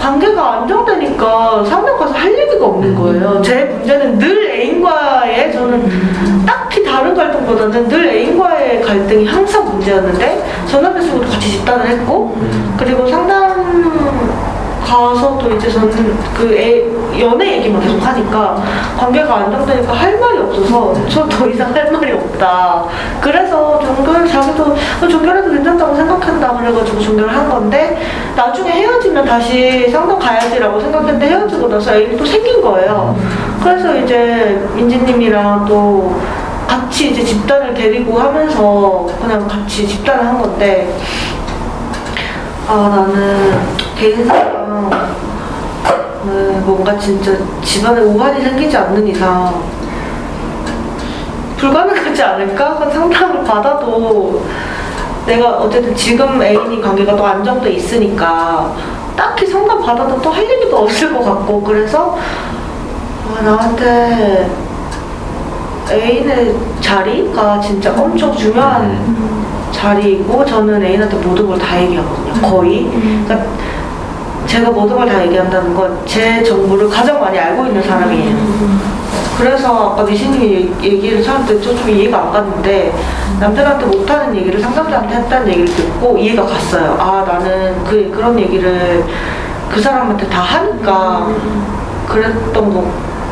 관계가 안정되니까 상담 가서 할 얘기가 없는 거예요. 제 문제는 늘 애인과의 저는 딱히 다른 갈등보다는 늘 애인과의 갈등이 항상 문제였는데 전 남자친구도 같이 집단을 했고 그리고 상담 가서도 이제 저는 연애 얘기만 계속 하니까 관계가 안정되니까 할 말이 없어서 저 더 이상 할 말이 없다. 그래서 자기도 종결해도 괜찮다고 생각한다. 그래가지고 종결을 한 건데 나중에 헤어지면 다시 상담 가야지라고 생각했는데 헤어지고 나서 애인이 또 생긴 거예요. 그래서 이제 민지님이랑 또 같이 이제 집단을 데리고 하면서 그냥 같이 집단을 한 건데 나는 개인사랑 뭔가 진짜 집안에 오한이 생기지 않는 이상 불가능하지 않을까? 그 상담을 받아도 내가 어쨌든 지금 애인이 관계가 또 안정돼 있으니까 딱히 상담 받아도 또 할 얘기도 없을 것 같고 그래서 나한테 애인의 자리가 진짜 엄청 중요한 자리이고 저는 애인한테 모든 걸 다 얘기하거든요. 거의. 그러니까 제가 모든 걸 다 얘기한다는 건 제 정보를 가장 많이 알고 있는 사람이에요. 그래서 아까 미신님이 얘기를 사람들 좀 이해가 안 갔는데 남들한테 못하는 얘기를 상담자한테 했다는 얘기를 듣고 이해가 갔어요. 나는 그런 얘기를 그 사람한테 다 하니까 그랬던 것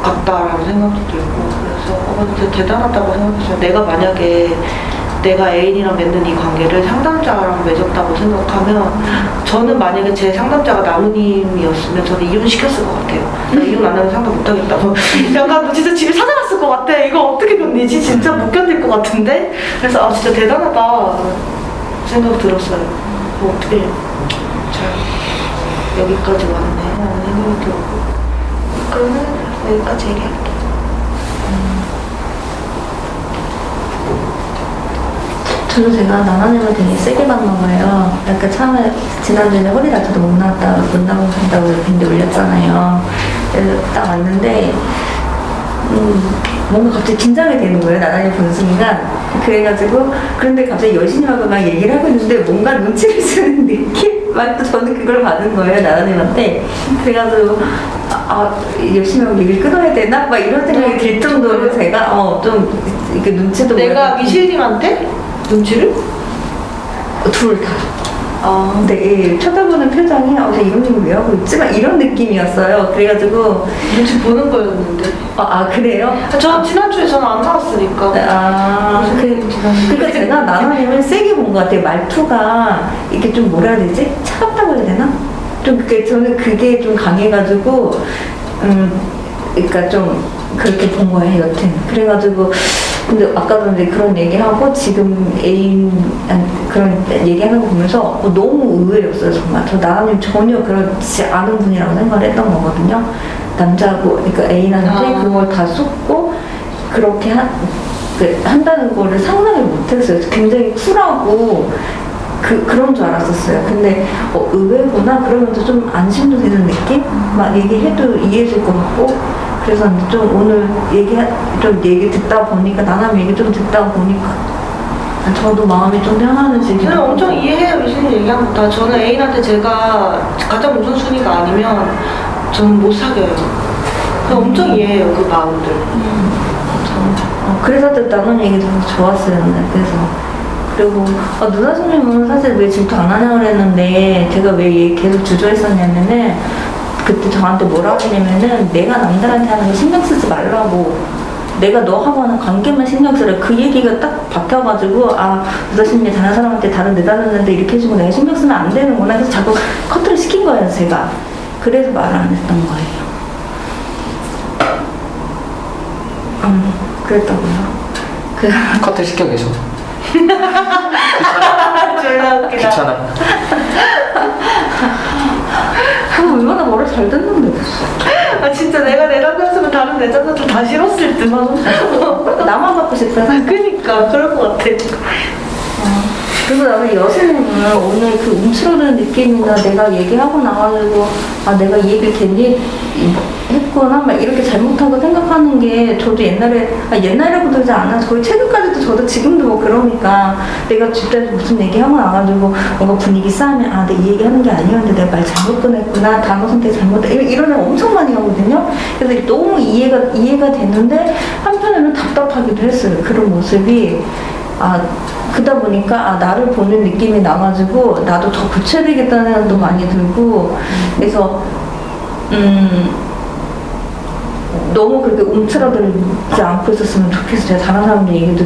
같다라는 생각도 들고 그래서 진짜 대단하다고 생각했어요. 내가 만약에 내가 애인이랑 맺는 이 관계를 상담자랑 맺었다고 생각하면 저는 만약에 제 상담자가 나무님이었으면 저는 이혼시켰을 것 같아요. 나 이혼 안 하면 상담 못하겠다고. 약간 진짜 집에 찾아갔을 것 같아. 이거 어떻게 견디지? 진짜 못 견딜 것 같은데? 그래서 진짜 대단하다 생각 들었어요. 어떻게 잘 여기까지 왔네 라는 생각이 들고 그러면 여기까지 얘기할게요. 저도 제가 나나님을 되게 세게 봤나 봐요. 약간 처음에 지난주에 허리 다쳐도 못 나간다고 밴드 올렸잖아요. 그래서 딱 왔는데 뭔가 갑자기 긴장이 되는 거예요. 나나님 보는 순간. 그래가지고 그런데 갑자기 여신님하고 막 얘기를 하고 있는데 뭔가 눈치를 주는 느낌? 막 또 저는 그걸 받은 거예요. 나나님한테. 그래가지고 여신님하고 얘기를 끊어야 되나? 막 이런 생각이 들 정도로 제가 좀 이렇게 눈치도 내가 미실님한테? 눈치를? 둘 다. 네, 쳐다보는 표정이 이분님이 왜 하고 있지? 막 이런 느낌이었어요. 그래가지고 눈치 보는 거였는데. 그래요? 저 지난주에 저는 안 나왔으니까. 그러니까 제가 나나님을 세게 본 것 같아요. 말투가 이게 좀 뭐라 해야 되지? 차갑다고 해야 되나? 저는 그게 좀 강해가지고 그러니까 좀 그렇게 본 거예요. 여튼 그래가지고 근데 아까도 이제 그런 얘기하고 지금 애인 그런 얘기하는 거 보면서 너무 의외였어요. 정말 저 나나님 전혀 그렇지 않은 분이라고 생각을 했던 거거든요. 남자고 그러니까 애인한테 그걸 다 쏟고 그렇게 한다는 거를 상상을 못했어요. 굉장히 쿨하고 그런 줄 알았었어요. 근데 의외구나 그러면서 좀 안심도 되는 느낌? 막 얘기해도 이해해줄 것 같고 그래서 좀 오늘 얘기 듣다 보니까 나남 얘기 좀 듣다 보니까 저도 마음이 좀 편하는 지금. 저는 엄청 이해해요. 미신이 얘기한 거 다. 저는 애인한테 제가 가장 우선순위가 아니면 저는 못 사귀어요. 엄청 이해해요. 그 마음들. 그래서 나눈 얘기 좀 좋았어요. 그래서 그리고 누나 선생님은 사실 왜 질투 안 하냐고 그랬는데 제가 왜 계속 주저했었냐면은 그때 저한테 뭐라고 했냐면은 내가 남들한테 하는 거 신경 쓰지 말라고 내가 너하고 하는 관계만 신경 쓰라 그 얘기가 딱 박혀가지고 누나 선생님이 다른 사람한테 다른 내다줬는데 이렇게 해주고 내가 신경 쓰면 안 되는구나 그래서 자꾸 커트를 시킨 거예요 제가 그래서 말을 안 했던 거예요 그랬다고요? 커트 시켜 계셔. 존나 웃기다. 귀찮아. 얼마나 말을 잘 듣는데. 아 진짜 내가 내 남자였으면 다른 내 남자도 다 싫었을 듯. 나만 받고 싶다. 그니까 그럴 것 같아. 그리고 나는 여신님은 오늘 그 움츠러드는 느낌이나 내가 얘기하고 나가지고 아 내가 이 얘기를 괜히 했구나 막 이렇게 잘못하고 생각하는 게 저도 옛날에부터지 않아 거의 최근까지도 저도 지금도 뭐 그러니까 내가 집에서 무슨 얘기하고 나가지고 뭔가 분위기 싸우면 아 내가 이 얘기하는 게 아니었는데 내가 말 잘못 꺼냈구나 단어 선택 잘못했다 이런 일 엄청 많이 하거든요. 그래서 너무 이해가 됐는데 한편으로는 답답하기도 했어요. 그런 모습이 그러다 보니까 나를 보는 느낌이 나가지고 나도 더 고쳐야 되겠다는 생각도 많이 들고 그래서 너무 그렇게 움츠러들지 않고 있었으면 좋겠어요. 제가 다른 사람들 얘기도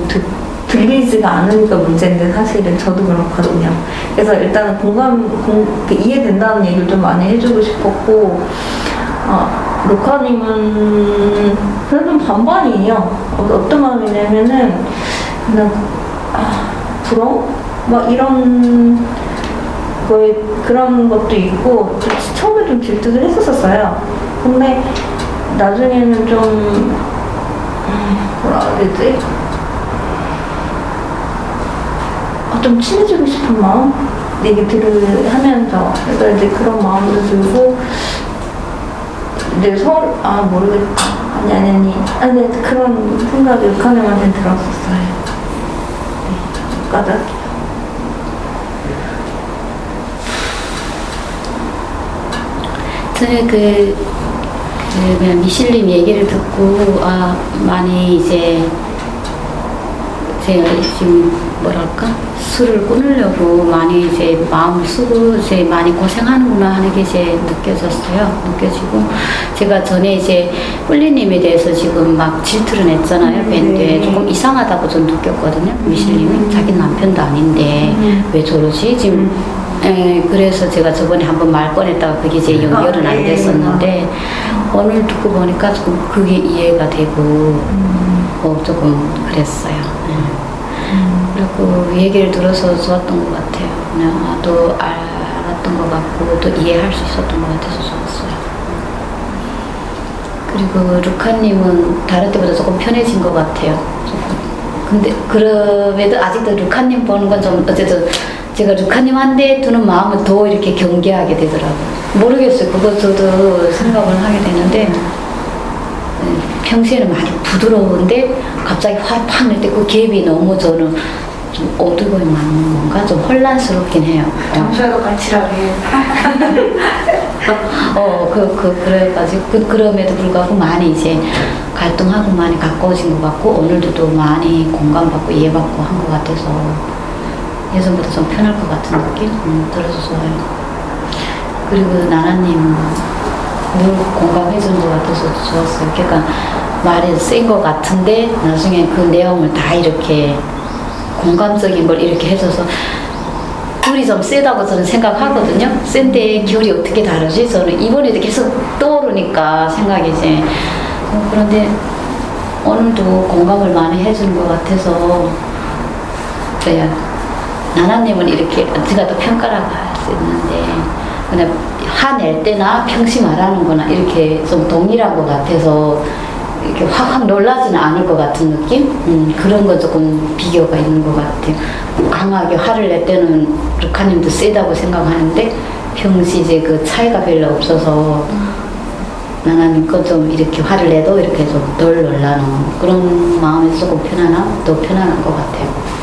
들리지가 않으니까 문제인데 사실은 저도 그렇거든요. 그래서 일단은 이해된다는 얘기를 좀 많이 해주고 싶었고 루카님은 그냥 좀 반반이에요. 어떤 마음이냐면은 그냥 부러움? 막 이런 거에 그런 것도 있고 처음에 좀 질투를 했었어요. 근데 나중에는 좀 뭐라 그러지? 좀 친해지고 싶은 마음? 얘기들을 하면서 그래서 이제 그런 마음도 들고 이제 모르겠다. 아니 그런 생각이 육하님한테 들었었어요. 까닭. 저는 그냥 미실님 얘기를 듣고 많이 이제 제가 지금 뭐랄까 술을 끊으려고 많이 이제 마음을 쓰고 이제 많이 고생하는구나 하는 게 이제 느껴지고 제가 전에 이제 꿀리님에 대해서 지금 막 질투를 냈잖아요. 밴드에 조금 이상하다고 전 느꼈거든요. 미실님이 자기 남편도 아닌데 왜 저러지 지금. 그래서 제가 저번에 한번 말 꺼냈다가 그게 이제 연결은 안 됐었는데 오늘 듣고 보니까 조금 그게 이해가 되고 조금 그랬어요. 그리고 얘기를 들어서 좋았던 것 같아요. 그냥 또 알았던 것 같고 또 이해할 수 있었던 것 같아서 좋았어요. 그리고 루카님은 다른 때보다 조금 편해진 것 같아요. 근데 그럼에도 아직도 루카님 보는 건 좀 어쨌든 제가 루카님한테 두는 마음은 더 이렇게 경계하게 되더라고요. 모르겠어요. 그거 저도 생각을 하게 되는데 평소에는 많이 부드러운데 갑자기 화를 팍 낼 때 그 갭이 너무 저는 좀 어두고 있는 건가? 좀 혼란스럽긴 해요. 정수해가 까칠하게. 그래가지고 그럼에도 불구하고 많이 이제 갈등하고 많이 가까워진 것 같고 오늘도 또 많이 공감받고 이해받고 한 것 같아서 예전보다 좀 편할 것 같은 느낌? 들어서 좋아요. 그리고 나나님은 늘 공감해주는 것 같아서 좋았어요. 그러니까 말이 센 것 같은데 나중에 그 내용을 다 이렇게 공감적인 걸 이렇게 해줘서 귤이 좀 세다고 저는 생각하거든요. 센데 귤이 어떻게 다르지? 저는 이번에도 계속 떠오르니까 생각이 이제 그런데 오늘도 공감을 많이 해주는 것 같아서 나나님은 이렇게 제가 더 평가를 할 수 있는데 그냥 화낼 때나 평시 말하는 거나 이렇게 좀 동일한 것 같아서 이렇게 확 놀라지는 않을 것 같은 느낌? 그런 건 조금 비교가 있는 것 같아요. 강하게 화를 낼 때는 루카님도 세다고 생각하는데 평시 이제 그 차이가 별로 없어서 나나님 거 좀 이렇게 화를 내도 이렇게 좀 덜 놀라는 그런 마음에서 조금 더 편안한 것 같아요.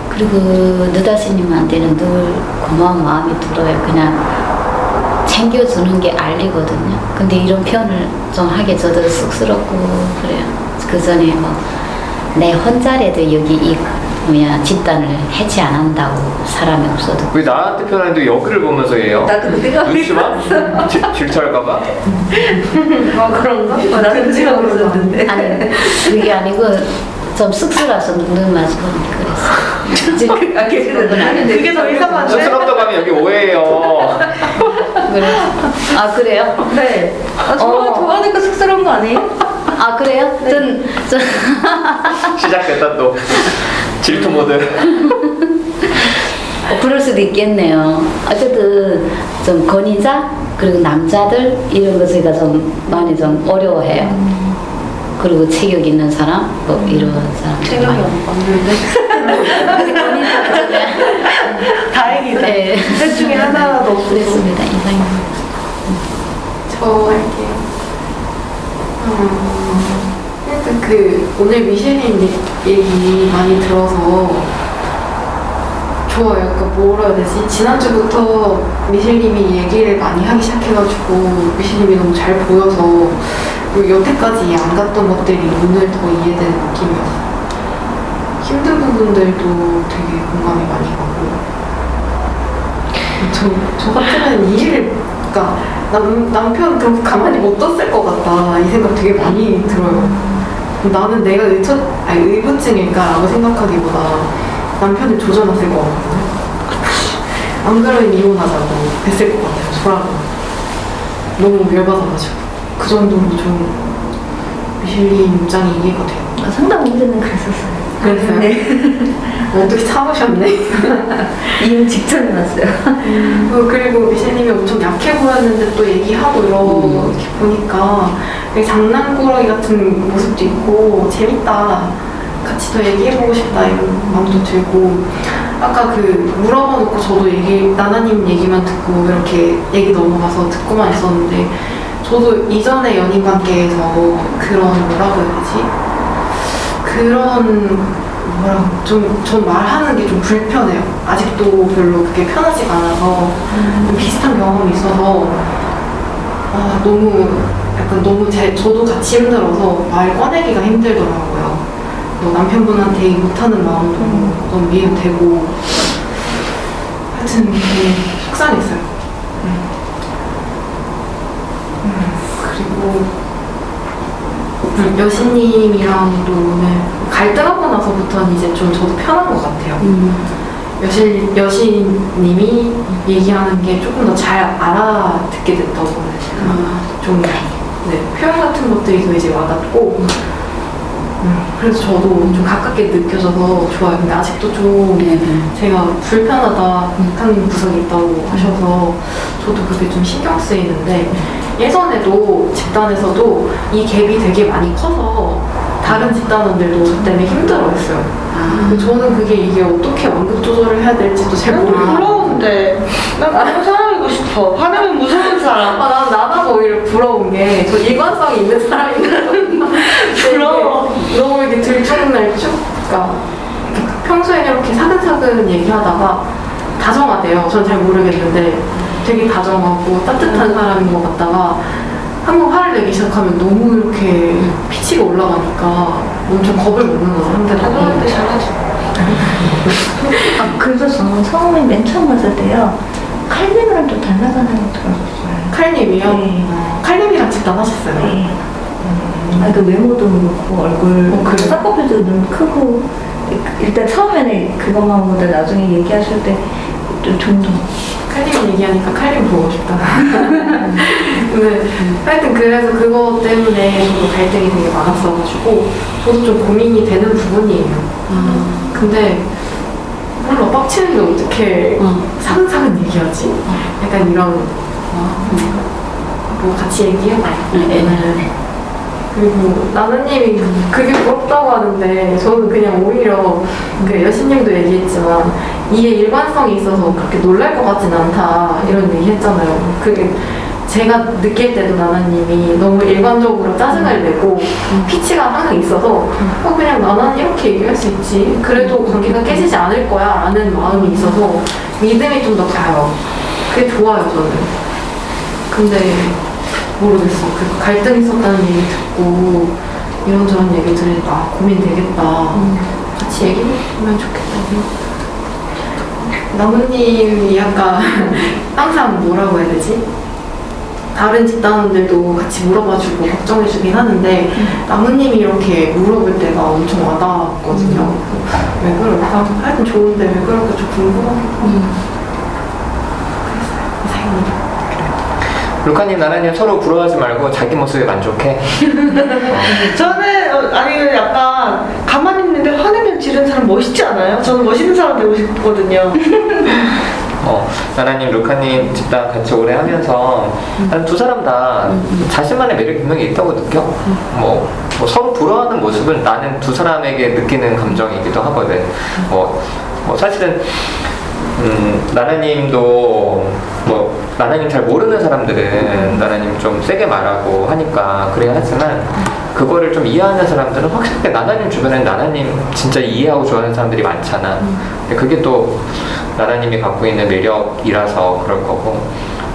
그리고 느다시님한테는 늘 고마운 마음이 들어요. 그냥 챙겨주는 게 알리거든요. 근데 이런 표현을 좀 하게 저도 쑥스럽고 그래요. 그 전에 내 혼자라도 여기 이 집단을 해치 안 한다고 사람이 없어도. 왜 나한테 편한데 여기를 보면서 해요? 나도 그 생각이 눈치만? 질투할까봐? 그런가? 나도 그 생각이 있었는데. 아니 그게 아니고 좀 쑥스러워서 눈 마주보니 그랬어. 그게 더 이상한데? 쑥스럽다고 하면 여기 오해예요. 그래요? 네. 좋아하니까 쑥스러운 거 아니에요? 그래요? 전 시작됐다 또 질투 모드. 그럴 수도 있겠네요. 어쨌든 좀 권위자 그리고 남자들 이런 거 저희가 좀 많이 좀 어려워해요. 그리고 체격 있는 사람 뭐 이런 사람 체격이 없는데 다행이다. 네. 셋 중에 하나라도 없어서. 그랬습니다. 이상입니다. 저 할게요. 일단 오늘 미쉐린 얘기 많이 들어서 좋아요. 그러니까 뭐라 해야 되지? 지난주부터 미쉐님이 얘기를 많이 하기 시작해가지고 미쉐님이 너무 잘 보여서 그리고 여태까지 안 갔던 것들이 오늘 더 이해되는 느낌이었어요. 힘든 부분들도 되게 공감이 많이 가고 저 같으면 이해를 그러니까 남편 그렇게 가만히 못 뒀을 것 같다 이 생각 되게 많이 들어요. 나는 내가 의부증일까라고 생각하기보다 남편을 조져놨을 것 같거든요. 안 그러면 이혼하자고 했을 것 같아요. 저라고 너무 열받아가지고 그 정도로 좀 미실린 입장이 이해가 돼요. 상담 문제는 그랬었어요. 그랬어요? 네. 어떻게 참으셨네. 이혼 직전에 났어요. 그리고 미실님이 엄청 약해 보였는데 또 얘기하고 이렇게 보니까 되게 장난꾸러기 같은 모습도 있고 재밌다. 같이 더 얘기해보고 싶다 이런 마음도 들고 아까 물어봐놓고 저도 나나님 얘기만 듣고 이렇게 얘기 넘어가서 듣고만 있었는데 저도 이전에 연인 관계에서 그런 뭐라고 해야 되지? 전 말하는 게 좀 불편해요. 아직도 별로 그게 편하지가 않아서 좀 비슷한 경험이 있어서 너무 저도 같이 힘들어서 말 꺼내기가 힘들더라고요. 남편분한테 얘기 못하는 마음도 너무 이해가 되고 하여튼 되게 속상했어요. 그리고 여신님이랑도 오늘 갈등하고 나서부터는 이제 좀 저도 편한 것 같아요. 여신님이 얘기하는 게 조금 더 잘 알아듣게 됐다고 좀 표현 같은 것들이 더 이제 와닿고 그래서 저도 좀 가깝게 느껴져서 좋아요. 근데 아직도 좀 제가 불편하다 하는 구석이 있다고 하셔서 저도 그게 좀 신경 쓰이는데 예전에도 집단에서도 이 갭이 되게 많이 커서 다른 집단원들도 저 때문에 힘들어했어요. 저는 이게 어떻게 완급 조절을 해야 될지도 잘 모르겠어요. 부러운데 나 그런 사람이고 싶어. 화내면 무서운 사람. 난 나나가 오히려 부러운 게 저 일관성이 있는 사람인데 부러워. 너무 이렇게 들쭉날쭉 그러니까 평소에 이렇게 사근사근 얘기하다가 다정하대요. 전 잘 모르겠는데 되게 다정하고 따뜻한 사람인 것 같다가 한번 화를 내기 시작하면 너무 이렇게 피치가 올라가니까 엄청 겁을 먹는 거죠. 다정한데 잘하지. 그래서 저는 처음에 맨 처음 봤을 때요. 칼님이랑 좀 닮아가는 거 들었었어요. 칼님이요? 네. 칼님이랑 집단하셨어요? 네. 외모도 그렇고 얼굴, 쌍꺼풀도 눈 크고 일단 처음에는 그것만 보다 나중에 얘기하실 때 좀 종종 칼림 얘기하니까 칼림 보고 싶다. 근데 하여튼 그래서 그거 때문에 저도 갈등이 되게 많았어가지고 저도 좀 고민이 되는 부분이에요. 근데 몰라 빡치는데 어떻게 사근사근 얘기하지? 약간 이런 뭐 같이 얘기해봐요. 그리고 나나님이 그게 부럽다고 하는데 저는 그냥 오히려 여신님도 얘기했지만 이에 일관성이 있어서 그렇게 놀랄 것 같진 않다 이런 얘기 했잖아요. 그게 제가 느낄 때도 나나님이 너무 일관적으로 짜증을 내고 피치가 항상 있어서 그냥 나나는 이렇게 얘기할 수 있지 그래도 관계가 깨지지 않을 거야 라는 마음이 있어서 믿음이 좀 더 가요. 그게 좋아요 저는. 근데 모르겠어. 갈등 있었다는 얘기 듣고 이런저런 얘기 들으니까 고민되겠다. 같이 얘기해보면 좋겠다. 나무님이 약간 항상 뭐라고 해야 되지? 다른 집단원들도 같이 물어봐주고 걱정해주긴 하는데 나무님이 이렇게 물어볼 때가 엄청 와닿았거든요. 왜 그럴까? 하여튼 좋은데 왜 그럴까 좀 궁금하고 그랬어요. 이사입니다. 루카님, 나나님 서로 부러워하지 말고 자기 모습에 만족해. 저는 아니 약간 가만히 있는데 화내면 지른 사람 멋있지 않아요? 저는 멋있는 사람 되고 싶거든요. 나나님, 루카님 집단 같이 오래 하면서 난 두 사람 다 자신만의 매력 분명히 있다고 느껴. 뭐 서로 부러워하는 모습은 나는 두 사람에게 느끼는 감정이기도 하거든. 뭐 사실은 나나님도 나나님 잘 모르는 사람들은 나나님 좀 세게 말하고 하니까 그래야 하지만 그거를 좀 이해하는 사람들은 확실히 나나님 주변엔 나나님 진짜 이해하고 좋아하는 사람들이 많잖아. 근데 그게 또 나나님이 갖고 있는 매력이라서 그럴 거고,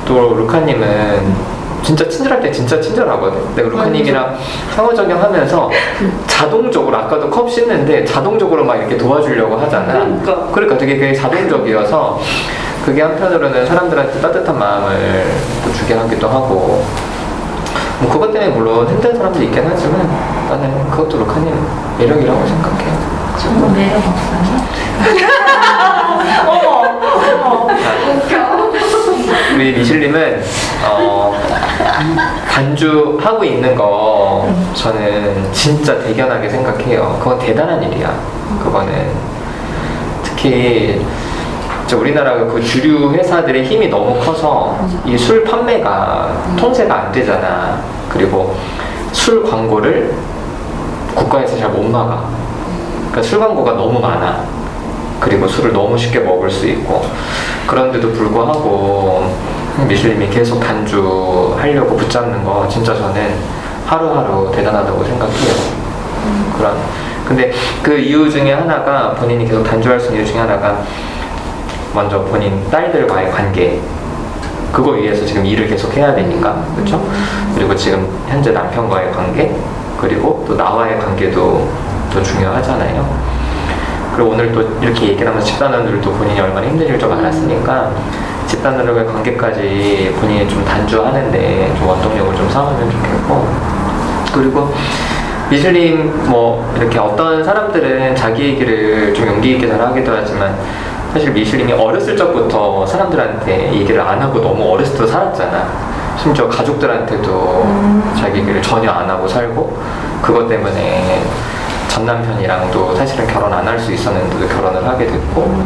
또 루카님은 진짜 친절할 때 진짜 친절하거든. 내가 루카님이랑 상호작용하면서 자동적으로, 아까도 컵 씻는데 자동적으로 막 이렇게 도와주려고 하잖아. 그러니까 되게 자동적이어서 그게 한편으로는 사람들한테 따뜻한 마음을 또 주게 하기도 하고, 뭐 그것 때문에 물론 힘든 사람도 있긴 하지만 나는 그것도 루카님 매력이라고 생각해. 저는 매력 없어요? 우리 미실님은 단주하고 있는 거 저는 진짜 대견하게 생각해요. 그건 대단한 일이야. 그거는 특히 우리나라 그 주류 회사들의 힘이 너무 커서 이 술 판매가 통제가 안 되잖아. 그리고 술 광고를 국가에서 잘 못 막아. 그러니까 술 광고가 너무 많아. 그리고 술을 너무 쉽게 먹을 수 있고, 그런데도 불구하고 미슐님이 계속 단주하려고 붙잡는 거 진짜 저는 하루하루 대단하다고 생각해요. 근데 그 이유 중에 하나가, 본인이 계속 단주할 수 있는 이유 중에 하나가 먼저 본인 딸들과의 관계, 그거 위해서 지금 일을 계속 해야 되니까, 그렇죠? 그리고 지금 현재 남편과의 관계, 그리고 또 나와의 관계도 더 중요하잖아요. 그리고 오늘 또 이렇게 얘기를 하면서 집단원들도 본인이 얼마나 힘든 일 좀 많았으니까 집단원들과의 관계까지 본인이 좀 단주하는데 좀 원동력을 좀 삼으면 좋겠고, 그리고 미슐님 이렇게 어떤 사람들은 자기 얘기를 좀 용기 있게 잘 하기도 하지만, 사실 미슐님이 어렸을 적부터 사람들한테 얘기를 안 하고 너무 어렸을 때 살았잖아. 심지어 가족들한테도 자기 얘기를 전혀 안 하고 살고, 그것 때문에 전 남편이랑도 사실은 결혼 안 할 수 있었는데도 결혼을 하게 됐고,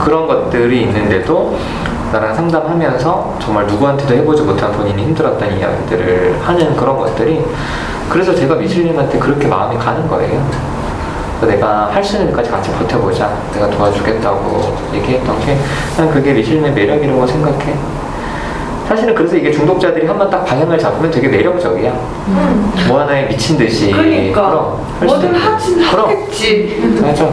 그런 것들이 있는데도 나랑 상담하면서 정말 누구한테도 해보지 못한 본인이 힘들었던 이야기들을 하는 그런 것들이, 그래서 제가 미슐님한테 그렇게 마음이 가는 거예요. 내가 할 수 있는 데까지 같이 버텨보자, 내가 도와주겠다고 얘기했던 게, 난 그게 미슐님의 매력이라고 생각해. 사실은 그래서 이게 중독자들이 한번 딱 방향을 잡으면 되게 매력적이야. 뭐 하나에 미친 듯이. 그러니까 뭐든 하겠지. 맞아.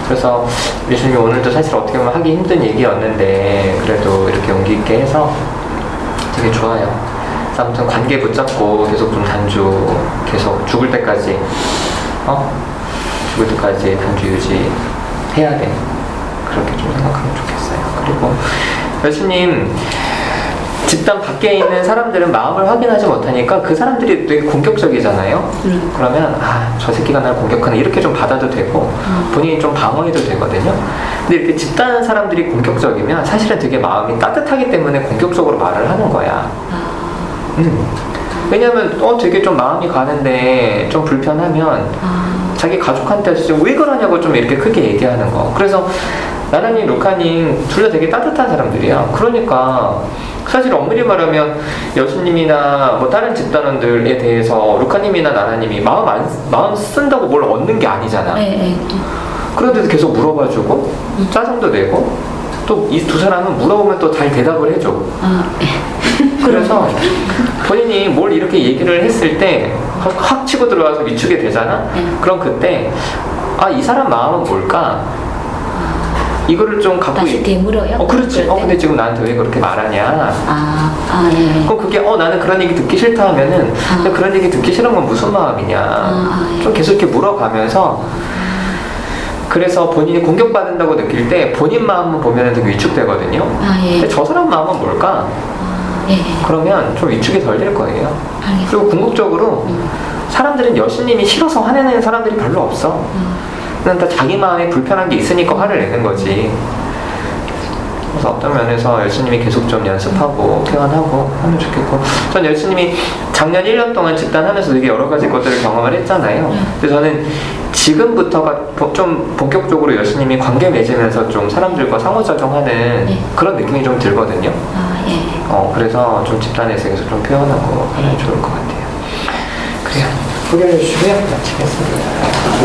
그래서 미슐님이 오늘도 사실 어떻게 보면 하기 힘든 얘기였는데 그래도 이렇게 용기 있게 해서 되게 좋아요. 그래서 아무튼 관계 붙잡고 계속 좀 단주, 계속 죽을 때까지 죽을 때까지 단주 유지해야 돼. 그렇게 좀 생각하면 좋겠어요. 그리고 여수님, 집단 밖에 있는 사람들은 마음을 확인하지 못하니까 그 사람들이 되게 공격적이잖아요. 그러면 저 새끼가 날 공격하네, 이렇게 좀 받아도 되고 본인이 좀 방어해도 되거든요. 근데 이렇게 집단 사람들이 공격적이면 사실은 되게 마음이 따뜻하기 때문에 공격적으로 말을 하는 거야. 왜냐면 되게 좀 마음이 가는데 좀 불편하면 자기 가족한테 진짜 왜 그러냐고 좀 이렇게 크게 얘기하는 거. 그래서 나나님, 루카님 둘 다 되게 따뜻한 사람들이야. 그러니까 사실 엄밀히 말하면 여수님이나 다른 집단원들에 대해서 루카님이나 나나님이 마음 쓴다고 뭘 얻는 게 아니잖아. 그런데도 계속 물어봐주고 짜증도 내고, 또 이 두 사람은 물어보면 또 잘 대답을 해줘. 그래서 본인이 뭘 이렇게 얘기를 했을 때 확 치고 들어와서 미치게 되잖아. 그럼 그때 이 사람 마음은 뭘까? 이거를 좀 갖고 다시 되물어요? 그렇지. 근데 지금 나한테 왜 그렇게 말하냐? 예. 그럼 그게 나는 그런 얘기 듣기 싫다 하면은 근데 그런 얘기 듣기 싫은 건 무슨 마음이냐? 예. 좀 계속 이렇게 물어가면서, 그래서 본인이 공격받는다고 느낄 때 본인 마음을 보면은 되게 위축되거든요. 예. 근데 저 사람 마음은 뭘까? 예. 그러면 좀 위축이 덜 될 거예요. 알겠습니다. 그리고 궁극적으로 사람들은 여신님이 싫어서 화내는 사람들이 별로 없어. 그냥 다 자기 마음에 불편한 게 있으니까 화를 내는 거지. 그래서 어떤 면에서 열심히 계속 좀 연습하고 표현하고 하면 좋겠고, 전 열심히 작년 1년 동안 집단하면서 되게 여러 가지 것들을 경험을 했잖아요. 근데 저는 지금부터가 좀 본격적으로 열심히 관계 맺으면서 좀 사람들과 상호작용하는 네. 그런 느낌이 좀 들거든요. 아, 예. 그래서 좀 집단에서 계속 좀 표현하고 하면 좋을 것 같아요. 그래요. 소개해 주시고요. 마치겠습니다.